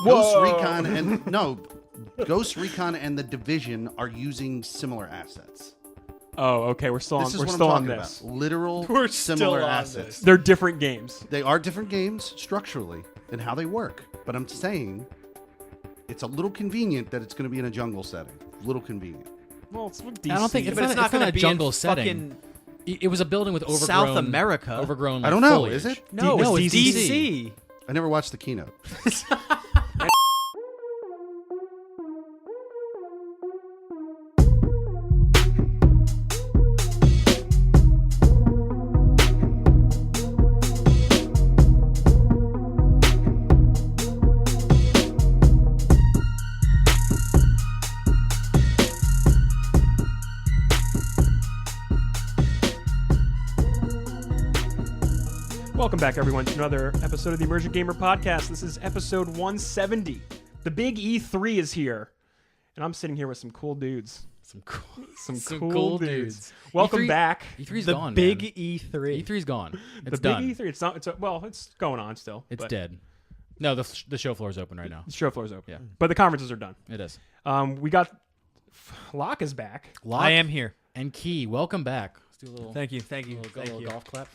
Ghost Recon and The Division are using similar assets. Oh, okay. We're still on. This is We're what still I'm on talking this. about. Literal We're similar still on assets. this. They're different games. They are different games structurally and how they work. But I'm saying it's a little convenient that it's going to be in a jungle setting. A little convenient. Well, it's with DC. I don't think But it's not going to be jungle in setting. It was a building with overgrown South America. Overgrown. I don't know. Foliage. Is it? No, No, it's it's DC. I never watched the keynote. Welcome back, everyone, to another episode of the Emergent Gamer Podcast. This is episode 170. The big E3 is here, and I'm sitting here with some cool dudes. Some cool, Some cool dudes. Welcome E3 back. E3's The gone. big man. E3. E3's gone. It's The done. big E3. It's not. It's going on still. It's but dead. No, the show floor is open right now. The show floor is open. Yeah. But the conferences are done. It is. We got Locke is back. Locke I am here. and Key, welcome back. Let's do a little. Thank you. Thank you. Little, Thank little you. golf clap.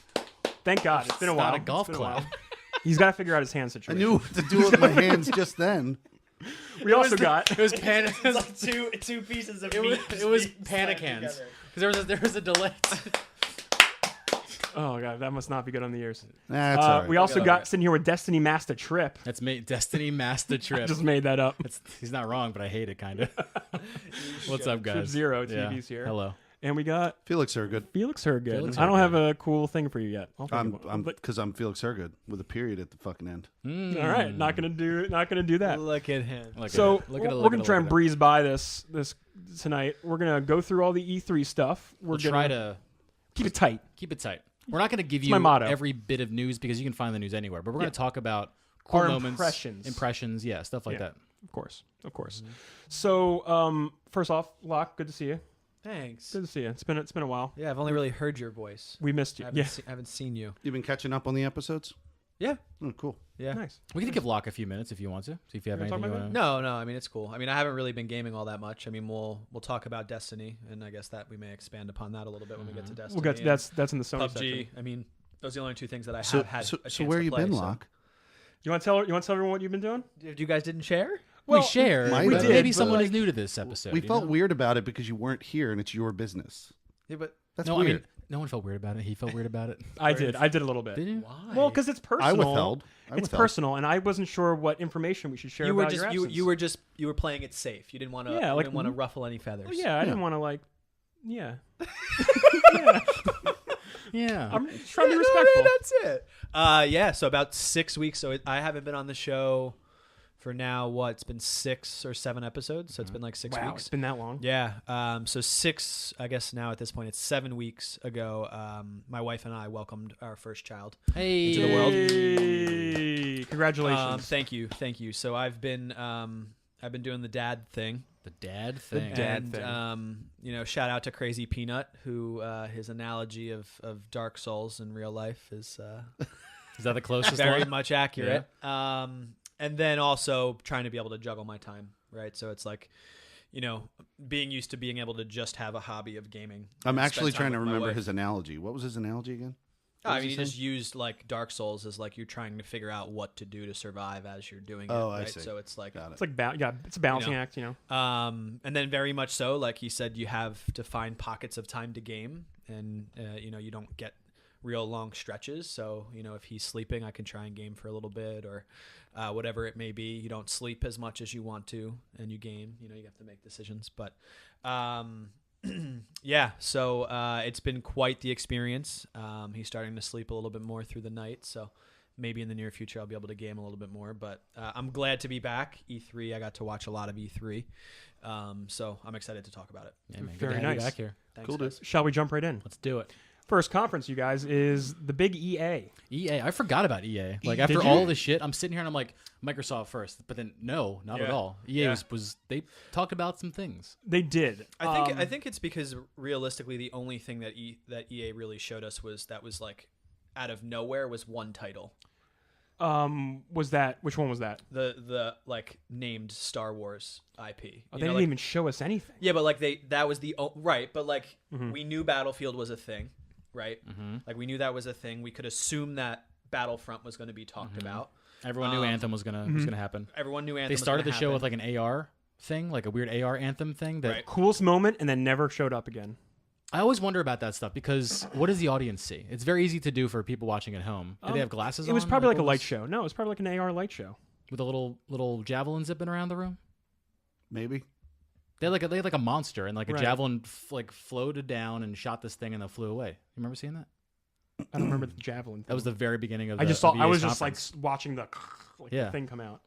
Thank God. It's been a It's while. not a golf It's been a clap. while. He's got to figure out his hand I situation. knew what to do with my hands just then. We also got. It was panic. It was, two pieces of it was panic hands because there was a delay. Oh God, that must not be good on the ears. That's all right. We also got sitting here with Destiny Master Trip. That's made Destiny Master Trip. Just made that up. He's not wrong, but I hate it kind of. What's up, guys? Trip Zero Yeah. TV's here. Hello. And we got Felix Hergood. Felix Hergood. Felix I don't Hergood. have a cool thing for you yet. I'll think of one. But- Because I'm Felix Hergood with a period at the fucking end. all right, not gonna do that. Look at him. So we're gonna try and breeze by this tonight. We're gonna go through all the E3 stuff. We'll gonna try to keep it tight. keep it tight. We're not going to give my you motto. every bit of news because you can find the news anywhere. But we're going to talk about Our cool moments, impressions. yeah, stuff like Yeah. that. Of course. So first off, Locke, good to see you. Thanks. Good to see you. It's been a while. Yeah, I've only really heard your voice. We missed you. I Yeah. haven't seen you. You've been catching up on the episodes? Yeah. Oh, cool. Yeah. Nice. We can give Locke a few minutes if you want to. See if you have You wanna anything talk you about want to. No. I mean, it's cool. I mean, I haven't really been gaming all that much. I mean, we'll talk about Destiny, and I guess that we may expand upon that a little bit when we get to Destiny. We'll get to, and that's in the Sony PUBG. section. I mean, those are the only two things that I So, have had. so, a so chance where to you play, been, so- Locke? You want to tell everyone what you've been doing? Did you guys didn't share? Well, we share. might but have. maybe But, someone like, is new to this episode. We you felt know? weird about it because you weren't here and it's your business. Yeah, but That's No, weird. I mean, no one felt weird about it. He felt weird about it. I did a little bit. Did you? why? Well, because it's personal. I withheld. It's personal, and I wasn't sure what information we should share you were about just your absence. you were playing it safe. You didn't want to. Yeah, you like- didn't want to ruffle any feathers. Well, yeah, I didn't want to Yeah. Yeah. I'm just trying to be No, respectful. that's it. Yeah. So about 6 weeks. So I haven't been on the show for now. What? It's been 6 or 7 episodes. So it's been like 6 Wow, weeks. it's been that long. Yeah. So 6. I guess now at this point it's 7 weeks ago. My wife and I welcomed our first child. Hey. Into the world. Yay. Congratulations. Thank you. So I've been doing the dad thing. The dad thing. dad- And thing. shout out to Crazy Peanut, who his analogy of Dark Souls in real life is Is that the closest very one? much accurate. And then also trying to be able to juggle my time, right? So it's like, being used to being able to just have a hobby of gaming. I'm and actually spend time trying to with my remember wife. his analogy. What was his analogy again? I mean, he just used like Dark Souls as like you're trying to figure out what to do to survive as you're doing it. Oh, I right? see. So it's like Got it. It's like it's a balancing act, And then very much so, like he said, you have to find pockets of time to game, and you don't get real long stretches. So if he's sleeping, I can try and game for a little bit, or whatever it may be. You don't sleep as much as you want to, and you game. You have to make decisions, but. Yeah, so it's been quite the experience. He's starting to sleep a little bit more through the night, so maybe in the near future I'll be able to game a little bit more. But I'm glad to be back. E3, I got to watch a lot of E3, so I'm excited to talk about it. Yeah, man. Good Very to have you nice. back here. Thanks, Cool, guys. dude. Shall we jump right in? Let's do it. First conference, you guys, is the big EA. EA. I forgot about EA. Like Did after you? all this shit, I'm sitting here and I'm like Microsoft first, but then no, not at Yeah. all. EA Yeah. was they talked about some things. They did. I think it's because realistically the only thing that EA really showed us was like out of nowhere was one title. Was that which one was that? The like named Star Wars IP. Oh, they didn't even show us anything. Yeah, but like that was right. But like we knew Battlefield was a thing, right? Like we knew that was a thing. We could assume that Battlefront was going to be talked about. Everyone knew Anthem was gonna happen. Everyone knew Anthem. They started the was show gonna with like an AR thing, like a weird AR Anthem thing. That Right. Coolest moment, and then never showed up again. I always wonder about that stuff because what does the audience see? It's very easy to do for people watching at home. Do they have glasses on? It was probably like a what light was- show. No, it was probably like an AR light show. with a little javelin zipping around the room. Maybe. They had like a monster and like a Right. javelin like floated down and shot this thing and then flew away. You remember seeing that? I don't remember the javelin. That was the very beginning of. I the, just saw. of I was EA's just like conference. watching the Yeah. the thing come out.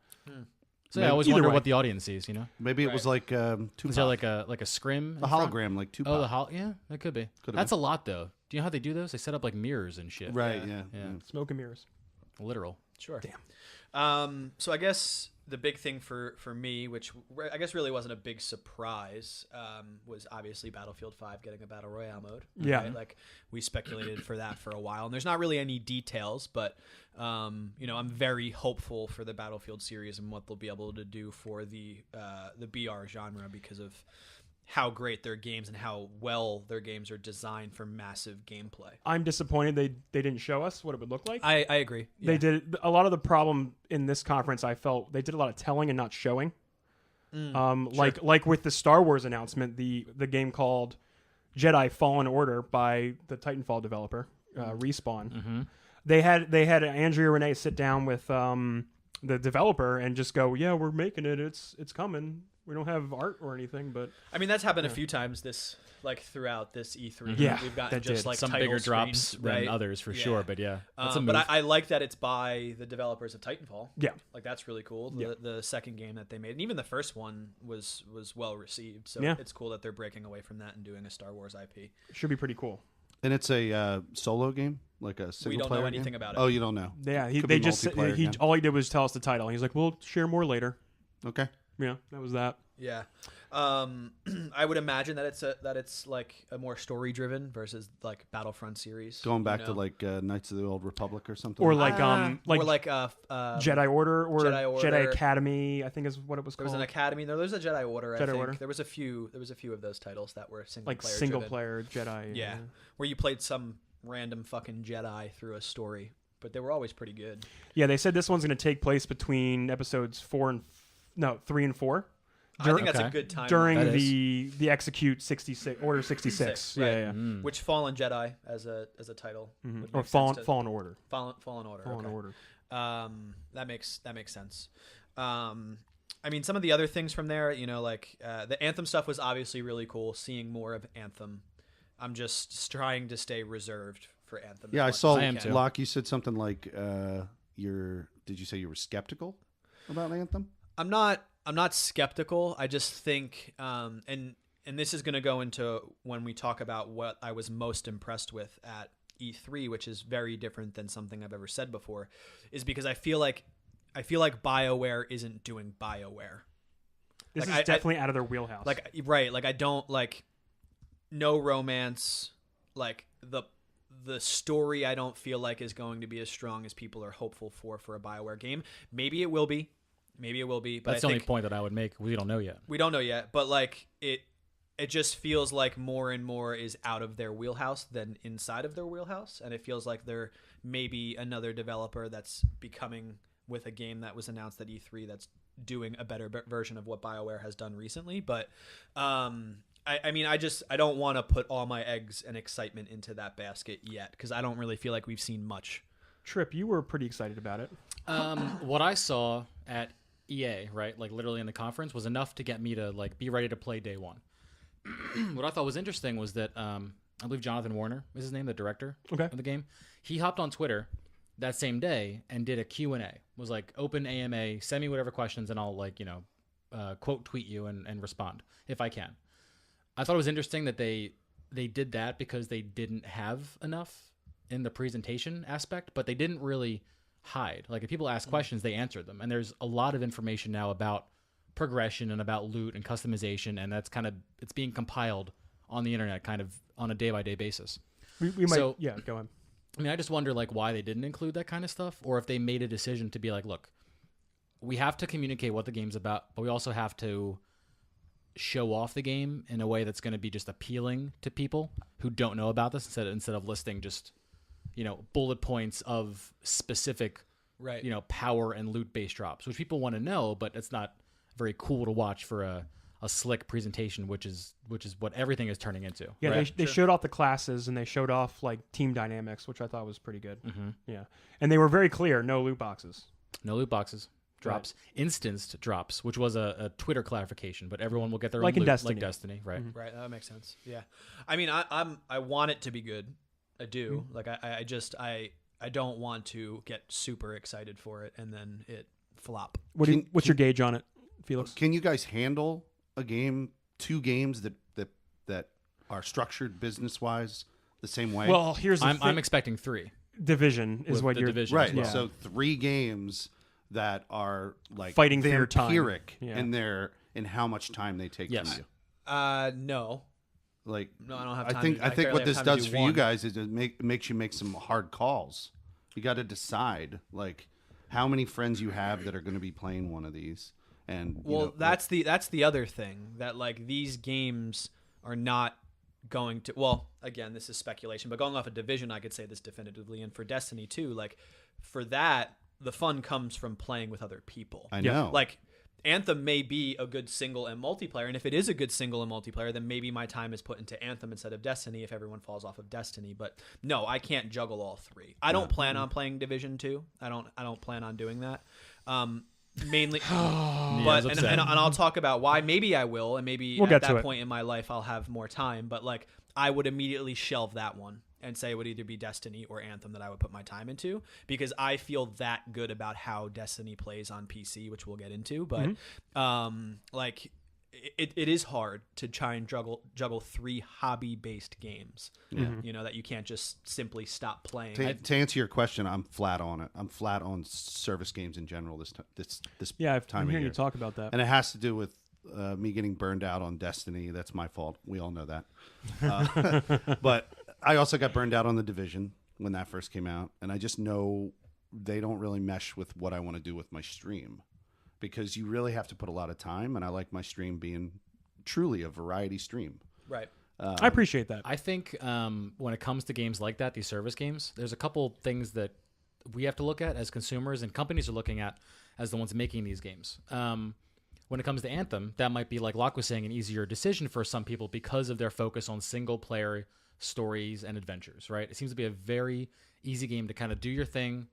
So yeah, I always Either wonder way. what the audience sees. You know, Maybe it was like Tupac. is there like a scrim? a in front? hologram, like Tupac. Oh, yeah, that could be. Could've That's a lot though. Do you know how they do those? They set up like mirrors and shit. Right, Yeah. yeah. Yeah. Smoke and mirrors. Literal. Sure. Damn. So I guess the big thing for me, which I guess really wasn't a big surprise, was obviously Battlefield 5 getting a Battle Royale mode. Yeah. Right? Like we speculated for that for a while, and there's not really any details, but I'm very hopeful for the Battlefield series and what they'll be able to do for the BR genre because of how great their games and how well their games are designed for massive gameplay. I'm disappointed they didn't show us what it would look like. I agree. They did a lot of the problem in this conference. I felt they did a lot of telling and not showing. Like with the Star Wars announcement, the game called Jedi Fallen Order by the Titanfall developer, Respawn. They had Andrea Renee sit down with the developer and just go, "Yeah, we're making it. It's coming. We don't have art or anything, but I mean, that's happened a few times throughout this E3. Yeah, we've gotten that just did. like Some title bigger drops screens, than right? others for Yeah. sure, but yeah, that's a move. But I like that it's by the developers of Titanfall. yeah, Like that's really cool. Yeah. The second game that they made, and even the first one was well received. So Yeah. it's cool that they're breaking away from that and doing a Star Wars IP. it should be pretty cool. And it's a solo game, like a single We don't player know anything game? about it. Oh, you don't know. Yeah, Could they be just multiplayer again. all he did was tell us the title. He's like, "We'll share more later." Okay. Yeah, that was that. Yeah, I would imagine that it's like a more story driven versus like Battlefront series. Going back you to know? like Knights of the Old Republic or something. Or like like or like Jedi Order or Jedi Order. Jedi Academy, I think is what it was There was called. an academy. There's a Jedi Order. I Jedi think Order. there was a few of those titles that were single like player single driven. player Jedi. Yeah, where you played some random fucking Jedi through a story, but they were always pretty good. Yeah, they said this one's going to take place between episodes 3 and 4. I think that's a Okay. good time During That the execute 66 Order 66. right. Yeah, yeah. which Fallen Jedi as a title would Or make Fallen sense to- Fallen Order. Fallen Order. Fallen okay. Order. That makes sense. I mean, some of the other things from there, like the Anthem stuff was obviously really cool. Seeing more of Anthem, I'm just trying to stay reserved for Anthem. Yeah, I as much saw as I am can. too. Locke. You said something like did you say you were skeptical about Anthem? I'm not skeptical. I just think, and this is going to go into when we talk about what I was most impressed with at E3, which is very different than something I've ever said before, is because I feel like BioWare isn't doing BioWare. This Like, is definitely out of their wheelhouse. Like right, like I don't like no romance, like the story I don't feel like is going to be as strong as people are hopeful for a BioWare game. Maybe it will be. But That's I the only think point that I would make. We don't know yet. we don't know yet, but like it just feels like more and more is out of their wheelhouse than inside of their wheelhouse, and it feels like there may be another developer that's becoming with a game that was announced at E3 that's doing a better version of what BioWare has done recently. But I mean, I don't want to put all my eggs and excitement into that basket yet because I don't really feel like we've seen much. Trip, you were pretty excited about it. What I saw at EA, right, like literally in the conference, was enough to get me to like be ready to play day one. What I thought was interesting was that I believe Jonathan Warner is his name, the director of the game. He hopped on Twitter that same day and did a Q&A. Was like, open AMA, send me whatever questions, and I'll like quote tweet you and respond if I can. I thought it was interesting that they did that because they didn't have enough in the presentation aspect, but they didn't really hide. Like if people ask questions, they answered them. And there's a lot of information now about progression and about loot and customization, and that's it's being compiled on the internet kind of on a day-by-day basis. We might, So- yeah, go ahead. I mean, I just wonder like why they didn't include that kind of stuff, or if they made a decision to be like, look, we have to communicate what the game's about, but we also have to show off the game in a way that's going to be just appealing to people who don't know about this instead of listing just, bullet points of specific, Right. Power and loot based drops, which people want to know, but it's not very cool to watch for a slick presentation, which is what everything is turning into. Yeah, right? they showed off the classes and they showed off like team dynamics, which I thought was pretty good. Mm-hmm. Yeah, and they were very clear: no loot boxes. No loot boxes. Drops, instanced drops, which was a Twitter clarification, but everyone will get their Like own in loot, Destiny. like Destiny, right? Mhm. Right. That makes sense. Yeah. I mean, I want it to be good. I do. Like I don't want to get super excited for it and then it flop. What's your gauge on it, Felix? Can you guys handle a game, 2 games that are structured business wise the same way? Well, here's the I'm expecting 3. Division is With what the you're Division right. as well. So 3 games that are like Fighting for your time. vampiric Yeah. in how much time they take Yes. from you. No. Like No, I don't have I time. think to, I think barely what have this time to does do for you one. guys is it makes you make some hard calls. You got to decide like how many friends you have that are going to be playing one of these. And Well, that's the other thing, that like these games are not going to, well, again, this is speculation, but going off of Division, I could say this definitively, and for Destiny too, like for that, the fun comes from playing with other people. I Yeah. know. Like Anthem may be a good single and multiplayer, and if it is a good single and multiplayer, then maybe my time is put into Anthem instead of Destiny if everyone falls off of Destiny. But no, I can't juggle all 3. I don't plan on playing Division 2. I don't plan on doing that. Mainly, but it's and upsetting. I'll talk about why. Maybe I will, and maybe We'll at get to that it. point in my life I'll have more time. But like, I would immediately shelve that one and say it would either be Destiny or Anthem that I would put my time into, because I feel that good about how Destiny plays on PC, which we'll get into. But like, it is hard to try and juggle 3 hobby-based games. That you can't just simply stop playing. to answer your question, I'm flat on it. I'm flat on service games in general this Yeah, time I'm of hearing year. you talk about that. And it has to do with me getting burned out on Destiny. That's my fault. We all know that. But I also got burned out on the Division when that first came out. And I just know they don't really mesh with what I want to do with my stream, because you really have to put a lot of time. And I like my stream being truly a variety stream. Right. I appreciate that. I think when it comes to games like that, these service games, there's a couple things that we have to look at as consumers and companies are looking at as the ones making these games. When it comes to Anthem, that might be, like Locke was saying, an easier decision for some people because of their focus on single-player stories and adventures, right? It seems to be a very easy game to kind of do your thing,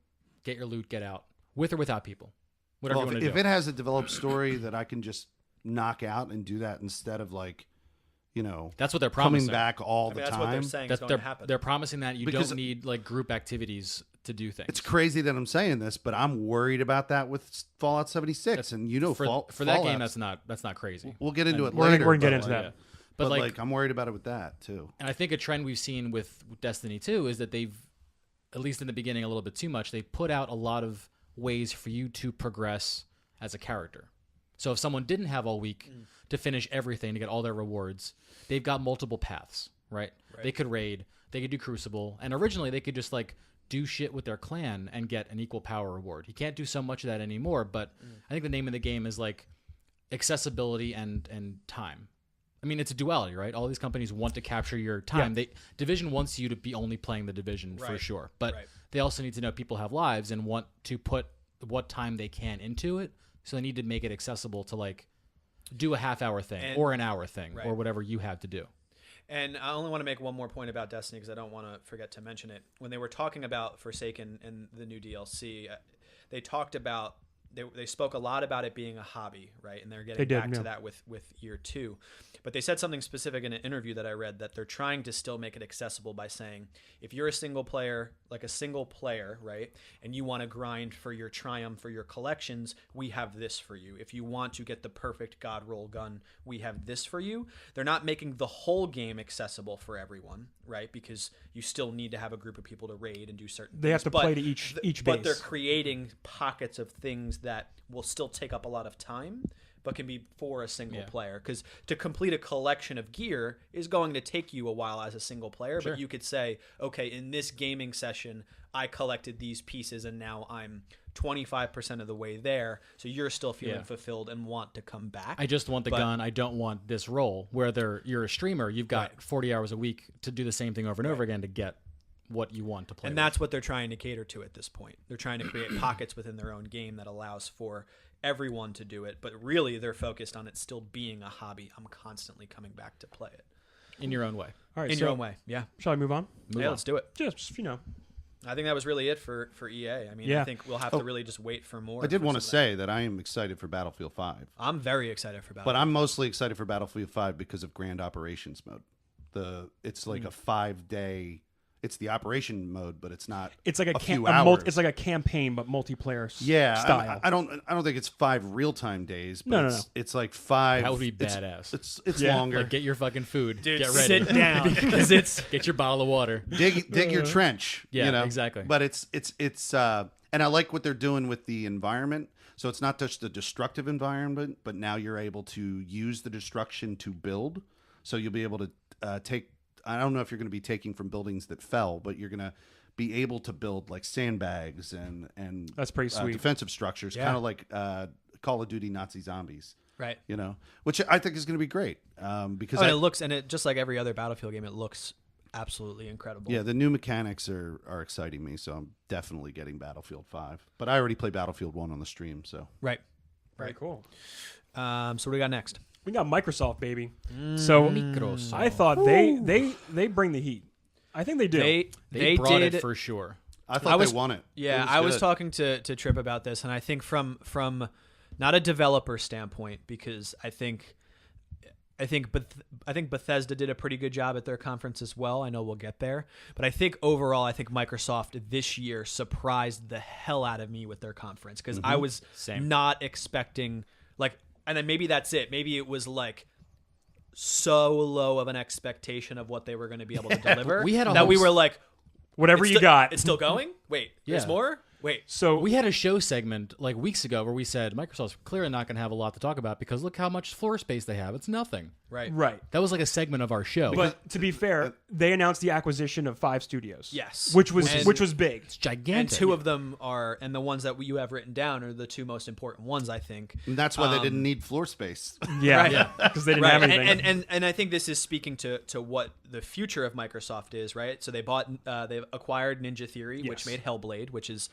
get your loot, get out, with or without people. Whatever Well, you want to if do. it has a developed story that I can just knock out and do that instead of That's what they're coming promising. back all the That's time. what they're saying is That going to happen. they're promising that you Because- don't need like group activities to do things. It's crazy that I'm saying this, but I'm worried about that with Fallout 76, and for Fall, that game. Fallout's- that's not crazy. We'll get into it We're later. gonna get but, into that. But But like, I'm worried about it with that too. And I think a trend we've seen with Destiny 2 is that they've, at least in the beginning a little bit too much, they put out a lot of ways for you to progress as a character. So if someone didn't have all week to finish everything to get all their rewards, they've got multiple paths, right? They could raid, they could do Crucible, and originally they could just like do shit with their clan and get an equal power reward. You can't do so much of that anymore, but I think the name of the game is like accessibility and time. I mean, it's a duality, right? All these companies want to capture your time. Division wants you to be only playing the Division for Right. sure, but Right. they also need to know people have lives and want to put what time they can into it. So they need to make it accessible to like do a half-hour thing And- or an hour thing Right. or whatever you have to do. And I only want to make one more point about Destiny because I don't want to forget to mention it. When they were talking about Forsaken and the new DLC, they talked about they spoke a lot about it being a hobby, right? And they're getting They did, back yeah. to that with year 2. But they said something specific in an interview that I read, that they're trying to still make it accessible by saying, if you're a single player, right, and you want to grind for your triumph, for your collections, we have this for you. If you want to get the perfect God roll gun, we have this for you. They're not making the whole game accessible for everyone, right? Because you still need to have a group of people to raid and do certain They things. have to But play to each But they're base. creating pockets of things that will still take up a lot of time, but can be for a single player. Because to complete a collection of gear is going to take you a while as a single player, but you could say, okay, in this gaming session, I collected these pieces and now I'm 25% of the way there, so you're still feeling fulfilled and want to come back. I just want the gun. I don't want this role. Whether you're a streamer, you've got 40 hours a week to do the same thing over and over again to get what you want to play. And that's what they're trying to cater to at this point. They're trying to create pockets within their own game that allows for everyone to do it, but really they're focused on it still being a hobby. I'm constantly coming back to play it. In your own way. All right, In your own way, yeah. Shall I move on? Let's do it. Just, I think that was really it for EA. I mean, I think we'll have to really just wait for more. I did want to say that I am excited for Battlefield 5. I'm very excited for Battlefield. But I'm mostly excited for Battlefield 5 because of Grand Operations mode. It's like a 5-day. It's the operation mode, but it's not. It's like hours. It's like a campaign, but multiplayer style. style. I don't think it's 5 real-time days. But No. It's like 5. That would be badass. It's longer. Like, get your fucking food. Dude, get ready. sit down because it's Get your bottle of water. dig your trench. Yeah, exactly. But it's and I like what they're doing with the environment. So it's not just a destructive environment, but now you're able to use the destruction to build. So you'll be able to take. I don't know if you're going to be taking from buildings that fell, but you're going to be able to build like sandbags and That's pretty sweet. defensive structures, kind of like Call of Duty Nazi zombies. right. Which I think is going to be great because It looks just like every other Battlefield game. It looks absolutely incredible. the new mechanics are exciting me, so I'm definitely getting Battlefield 5. But I already played Battlefield 1 on the stream, so Right. Very cool. So what do we got next? We got Microsoft, baby. So Microsoft. I thought they bring the heat. I think they do. They brought did it for sure. I thought they won it. Yeah, I was talking to Trip about this, and I think from not a developer standpoint, because I think Bethesda did a pretty good job at their conference as well. I know we'll get there, but I think overall, I think Microsoft this year surprised the hell out of me with their conference because I was not expecting and then maybe that's it. Maybe it was like so low of an expectation of what they were going to be able to deliver We had we were like, Whatever you got. it's still going. Wait, there's Yeah. more. Wait, So We had a show segment like weeks ago where we said Microsoft's clearly not going to have a lot to talk about because look how much floor space they have. It's nothing. right. That was like a segment of our show. But to be fair, they announced the acquisition of 5 studios. Yes. which was big. it's gigantic. And 2 of them are, and the ones that you have written down are the 2 most important ones, I think. And that's why they didn't need floor space. Yeah, because they didn't have anything. And I think this is speaking to what the future of Microsoft is, right? So they acquired Ninja Theory, which made Hellblade, which is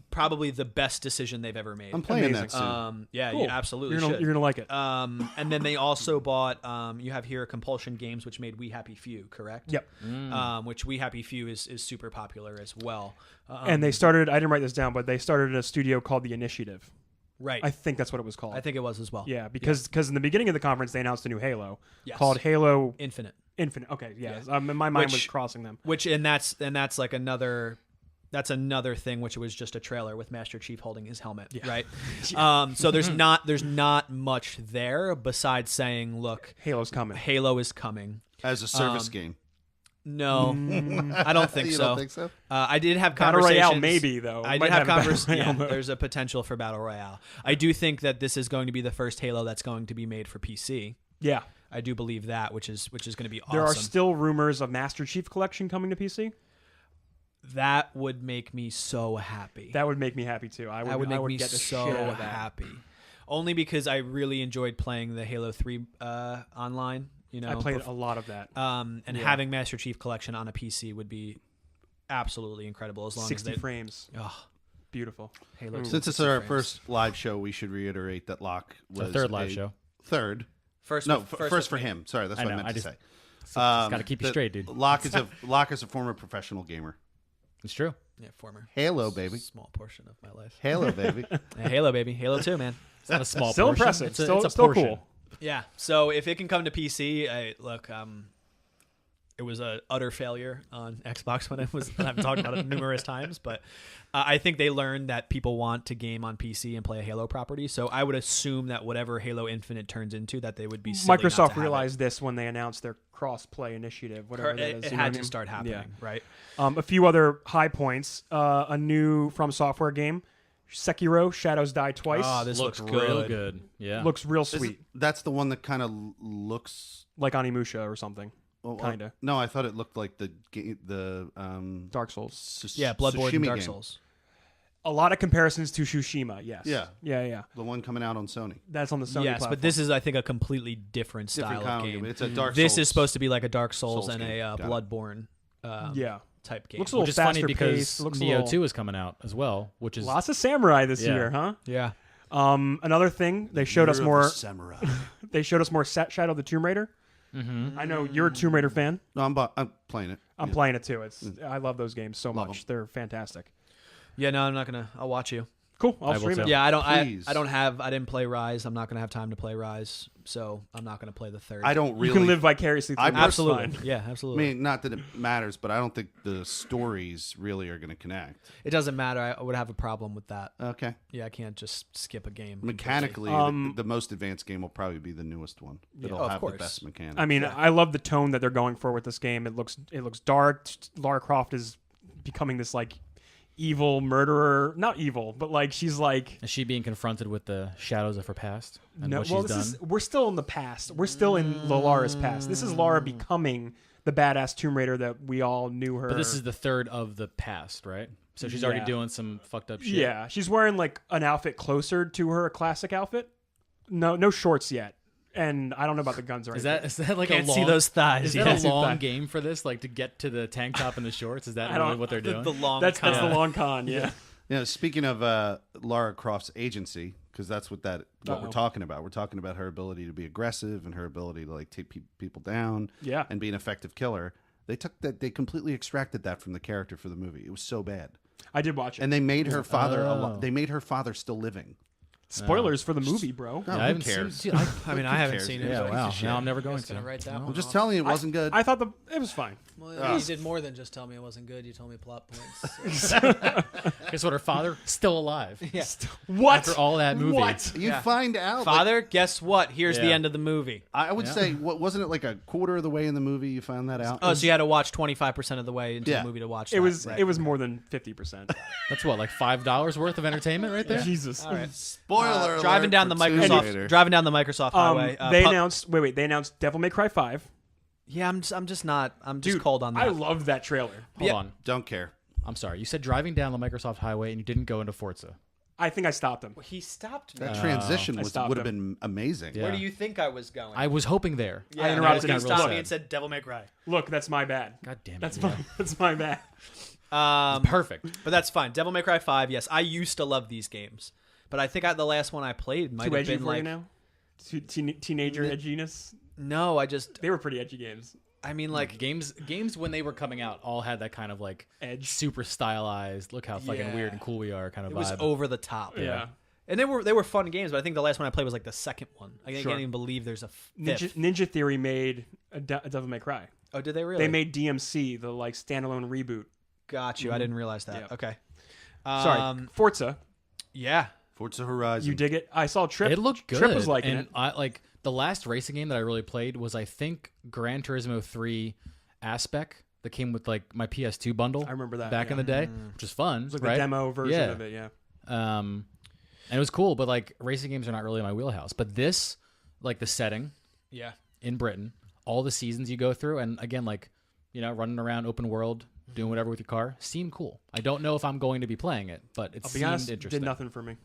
probably the best decision they've ever made. I'm playing Amazing. that soon. Yeah, Cool. you absolutely You're gonna like it. And then they also bought. You have here Compulsion Games, which made We Happy Few, correct? Yep. Which We Happy Few is super popular as well. And they started. I didn't write this down, but they started a studio called The Initiative. Right. I think that's what it was called. I think it was as well. Yeah, because in the beginning of the conference they announced a new Halo Yes. called Halo Infinite. Infinite. Okay, yeah. Yes. My mind was Which- crossing them. That's like another. That's another thing, which was just a trailer with Master Chief holding his helmet, right? So there's not much there besides saying, look, Halo's coming. Halo is coming. As a service game. No, I don't think You so. don't think so? I did have Battle conversations. Royale, maybe though. I Might did have a Battle conversations. Royale Yeah, mode. there's a potential for Battle Royale. I do think that this is going to be the first Halo that's going to be made for PC. Yeah. I do believe that, which is going to be awesome. There are still rumors of Master Chief Collection coming to PC. That would make me so happy. That would make me happy too. That would make me get the so shit out of that. happy. Only because I really enjoyed playing the Halo 3 online. I played a lot of that. And having Master Chief Collection on a PC would be absolutely incredible as long 60 as they, frames. Beautiful. Halo 2 Since it's 60 our frames. first live show, we should reiterate that Locke was It's our third live show. Third. First for him. Sorry, that's I what I know, meant I to just- say. Just got to keep you straight, dude. Locke is a former professional gamer. It's true. Yeah, former. Halo, baby. Small portion of my life. Halo, baby. Yeah, Halo, baby. Halo 2, man. It's not a small Still portion. impressive. It's a still portion. cool. Yeah. So if it can come to PC, it was a utter failure on Xbox when it was. I've talked about it numerous times, but I think they learned that people want to game on PC and play a Halo property. So I would assume that whatever Halo Infinite turns into, that they would be silly not to Microsoft have realized this when they announced their cross-play initiative, whatever that is. It you know had what I to mean? start happening, Yeah. right? A few other high points. A new From Software game Sekiro: Shadows Die Twice. Oh, this looks real good. good. Yeah. looks real sweet, That's the one that kind of looks. like Onimusha or something. Well, Kinda. No, I thought it looked like the Dark Souls. Bloodborne and Tsushima Dark game. Souls. A lot of comparisons to Tsushima. Yes. Yeah. Yeah. The one coming out on Sony. That's on the Sony Yes, platform. but this is, I think, a completely different style Different of kind game. of game. It's a Dark This Souls. is supposed to be like a Dark Souls, Souls and game. a Got it. Bloodborne yeah. type game. Looks a little which is faster funny because paced. Looks a Neo little, 2 is coming out as well, which is lots of samurai this Yeah. year, huh? yeah. Another thing they showed us Year of more. the Samurai. They showed us more Shadow of the Tomb Raider. Mhm. I know you're a Tomb Raider fan. No, I'm playing it. I'm playing it too. I love those games so Love much. 'em. They're fantastic. Yeah, no, I'm not going to. I'll watch you. Cool. I I'll will stream it. too. Yeah, I don't. Please. I didn't play Rise. I'm not going to have time to play Rise, so I'm not going to play the third. I don't really. You can live vicariously through I me. That's Absolutely. fine. Yeah, I absolutely. mean, not that it matters, but I don't think the stories really are going to connect. It doesn't matter. I would have a problem with that. Okay. Yeah, I can't just skip a game. Mechanically, the most advanced game will probably be the newest one. It'll of have course. the best mechanics. I mean, I love the tone that they're going for with this game. It looks dark. Lara Croft is becoming this like evil murderer. Not evil, but like she's like Is she being confronted with the shadows of her past and no. what Well, she's this done? is we're still in the past. We're still in Lara's past. This is Lara becoming the badass Tomb Raider that we all knew her. But this is the third of the past, right? So she's already Yeah. doing some fucked up shit. yeah. She's wearing like an outfit closer to her classic outfit. No shorts yet. And I don't know about the guns or Is anything. that like Can't a long, see those thighs. Is Yeah. that a see long thigh. game for this? Like to get to the tank top and the shorts? Is that I don't- really what they're doing? The long. That's the con. long con. Yeah. Speaking of Lara Croft's agency, because that's what we're talking about. We're talking about her ability to be aggressive and her ability to like take people down. Yeah. And be an effective killer. They completely extracted that from the character for the movie. It was so bad, I did watch it. and they made her father. Oh. They made her father still living. Spoilers for the movie, bro. No, I who haven't cares? seen. I mean, I haven't seen it. Yeah, so wow. piece of Now shit. I'm never going Just gonna to. write that I'm one just off. telling you, it wasn't good. I thought it was fine. Well, you did more than just tell me it wasn't good. You told me plot points. Guess what? Her father still alive. Yeah. What? After all that movie. What? you Yeah. find out, like, Father, guess what? Here's the Yeah. end of the movie. I would Yeah. say, wasn't it like a quarter of the way in the movie you found that out? Oh, so you had to watch 25% of the way into Yeah. the movie to watch It that. was Right. it was more than 50%. That's what, like $5 worth of entertainment right there? Jesus. All right. Spoiler driving alert down the for Tomb Microsoft Raider. driving down the Microsoft highway. They announced they announced Devil May Cry 5. Yeah, I'm just Dude, cold on that. I loved that trailer. Hold Yeah. on. Don't care. I'm sorry. You said driving down the Microsoft highway and you didn't go into Forza. I think I stopped him. He stopped me. That transition I stopped would have him. been amazing. Yeah. Where do you think I was going? I was hoping there. yeah, I interrupted He him. stopped Real me sad. and said, "Devil May Cry." Look, that's my bad. God damn it. That's yeah. my bad. Perfect. But that's fine. Devil May Cry 5. Yes, I used to love these games, but I think the last one I played might Too have edgy been for like you now? Teenager edginess? no. I just They were pretty edgy games. I mean like Games when they were coming out all had that kind of like Edge. super stylized, look how fucking Yeah. weird and cool we are kind of it was vibe. over the top. Yeah. And they were fun games, but I think the last one I played was like the second one. I Sure. can't even believe there's a fifth. Ninja Theory made a Devil May Cry. Oh, did they really? They made DMC, the like standalone reboot. Got you. I didn't realize that. Yeah. Okay. Sorry, Forza. Yeah. Forza Horizon. You dig it? I saw Trip. It looked good. Trip was liking and it. I like the last racing game that I really played was I think Gran Turismo 3 Aspect that came with like my PS2 bundle. I remember that, back in the day, which is fun. It was like right? the demo version Yeah. of it. Yeah. And it was cool, but like racing games are not really my wheelhouse. But this, like the setting Yeah. in Britain, all the seasons you go through, and again, like running around open world, doing whatever with your car, seemed cool. I don't know if I'm going to be playing it, but it I'll be seemed honest, interesting. did nothing for me.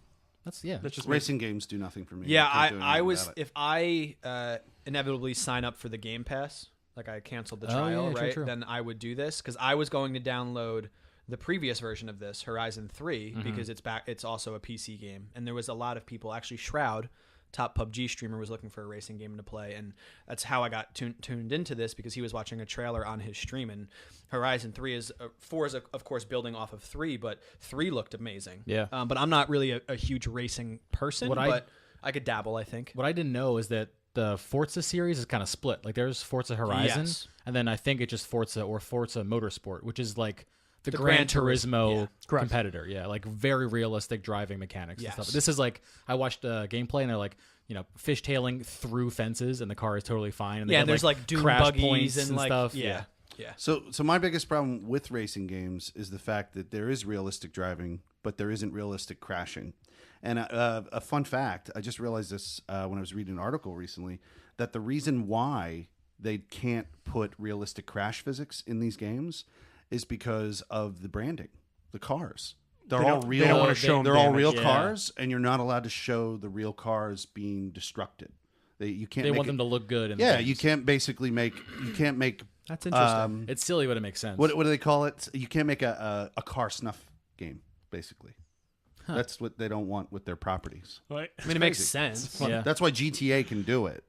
That's That's just me. Racing games do nothing for me. Yeah, can't do I anything was without it. if I inevitably sign up for the Game Pass, like I canceled the trial, yeah, true, right? true. Then I would do this because I was going to download the previous version of this, Horizon 3, because it's also a PC game, and there was a lot of people. Actually, Shroud, top PUBG streamer, was looking for a racing game to play, and that's how I got tuned into this because he was watching a trailer on his stream. And Horizon 3 is 4 is of course building off of 3, but 3 looked amazing. Yeah. But I'm not really a huge racing person, but I could dabble. I think. What I didn't know is that the Forza series is kind of split. Like there's Forza Horizon, Yes. and then I think it's just Forza or Forza Motorsport, which is like the Gran Gran Turismo yeah. Correct. competitor. Yeah, like very realistic driving mechanics Yes. and stuff. This is like I watched gameplay and they're like fishtailing through fences and the car is totally fine. And they Yeah, got, there's like dune crash buggies points and like stuff. yeah. Yeah. So my biggest problem with racing games is the fact that there is realistic driving, but there isn't realistic crashing. And a fun fact, I just realized this when I was reading an article recently, that the reason why they can't put realistic crash physics in these games is because of the branding, the cars. They're all real. They don't want to show them They're all damage. real Yeah. cars, and you're not allowed to show the real cars being destructed. You can't. They make want it, them to look good. In the Yeah, games. you can't basically make. You can't make. That's interesting. It's silly, but it makes sense. What do they call it? You can't make a car snuff game, basically. That's what they don't want with their properties. Right? I mean, it makes crazy. sense. Yeah. That's why GTA can do it.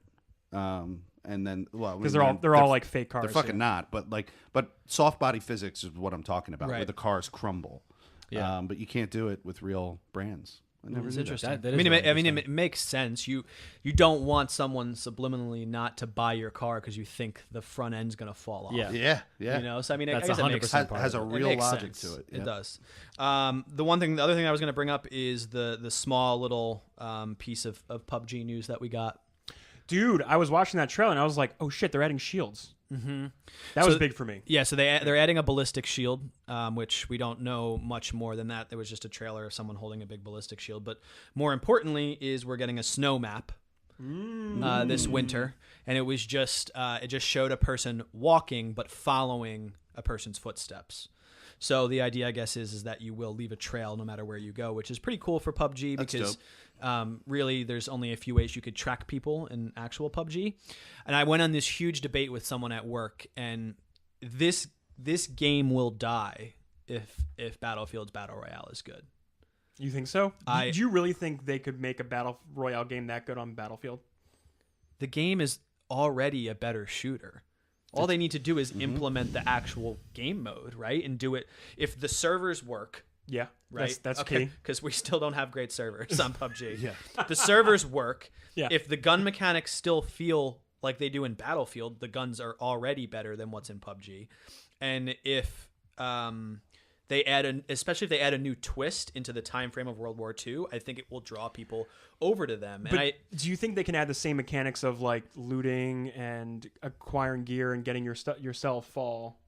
And then, well, Because they're all like fake cars. they're fucking not. But soft body physics is what I'm talking about, where Right. the cars crumble. Yeah. But you can't do it with real brands. I never It's knew that. interesting. That I is mean, really it makes sense. You don't want someone subliminally not to buy your car because you think the front end's gonna fall off. Yeah. Yeah. You know, so I mean, That's I guess it makes 100% sense. part has of a it. real makes logic sense. to it. It yeah. does. The other thing I was going to bring up is the small little piece of PUBG news that we got. Dude, I was watching that trailer and I was like, oh shit, they're adding shields. Mm-hmm. That was big for me. Yeah, so they're adding a ballistic shield, which we don't know much more than that. There was just a trailer of someone holding a big ballistic shield, but more importantly is we're getting a snow map this winter, and it was just it just showed a person walking but following a person's footsteps. So the idea, I guess, is that you will leave a trail no matter where you go, which is pretty cool for PUBG That's because really there's only a few ways you could track people in actual PUBG. And I went on this huge debate with someone at work, and this game will die if Battlefield's Battle Royale is good. You think so? I- Do you really think they could make a Battle Royale game that good on Battlefield? The game is already a better shooter. All they need to do is implement the actual game mode, right? And do it if the servers work, Yeah. right? That's key. Because we still don't have great servers on PUBG. Yeah. The servers work. Yeah. If the gun mechanics still feel like they do in Battlefield, the guns are already better than what's in PUBG. And if they especially if they add a new twist into the time frame of World War II, I think it will draw people over to them. But do you think they can add the same mechanics of like looting and acquiring gear and getting yourself all?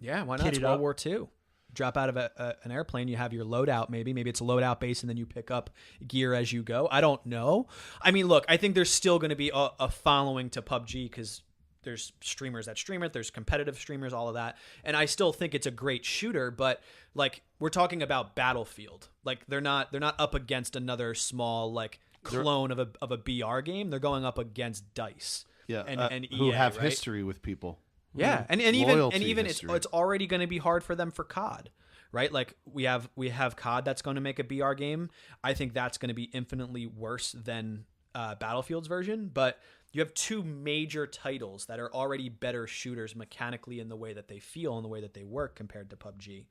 Yeah, why not? It's kitted World up? War II. Drop out of an airplane, you have your loadout. Maybe it's a loadout base, and then you pick up gear as you go. I don't know. I mean, look, I think there's still going to be a following to PUBG because there's streamers that stream it. There's competitive streamers, all of that, and I still think it's a great shooter. But like we're talking about Battlefield, like they're not up against another small like clone of a BR game. They're going up against DICE. Yeah. and who EA, have right? history with people. Yeah, and even Loyalty it's history. already going to be hard for them for COD, right? Like we have COD that's going to make a BR game. I think that's going to be infinitely worse than Battlefield's version. But you have two major titles that are already better shooters mechanically in the way that they feel and the way that they work compared to PUBG.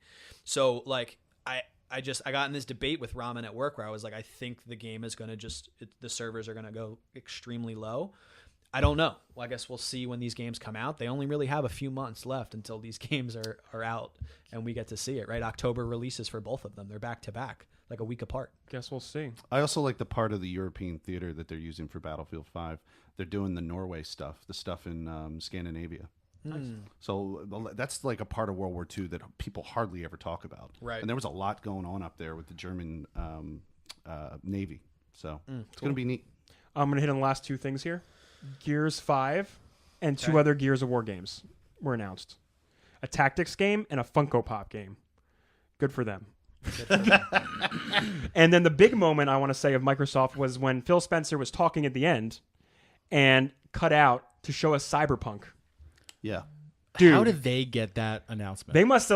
So like I got in this debate with Ramen at work where I was like, I think the game is going to the servers are going to go extremely low. I don't know. Well, I guess we'll see when these games come out. They only really have a few months left until these games are out and we get to see it, right? October releases for both of them. They're back to back, like a week apart. Guess we'll see. I also like the part of the European theater that they're using for Battlefield 5. They're doing the Norway stuff, the stuff in Scandinavia. So that's like a part of World War II that people hardly ever talk about. Right. And there was a lot going on up there with the German Navy. So it's going to be neat. I'm going to hit on the last two things here. Gears 5 and two other Gears of War games were announced. A tactics game and a Funko Pop game. Good for them. And then the big moment I want to say of Microsoft was when Phil Spencer was talking at the end and cut out to show us Cyberpunk. Yeah. Dude, How did they get that announcement? they must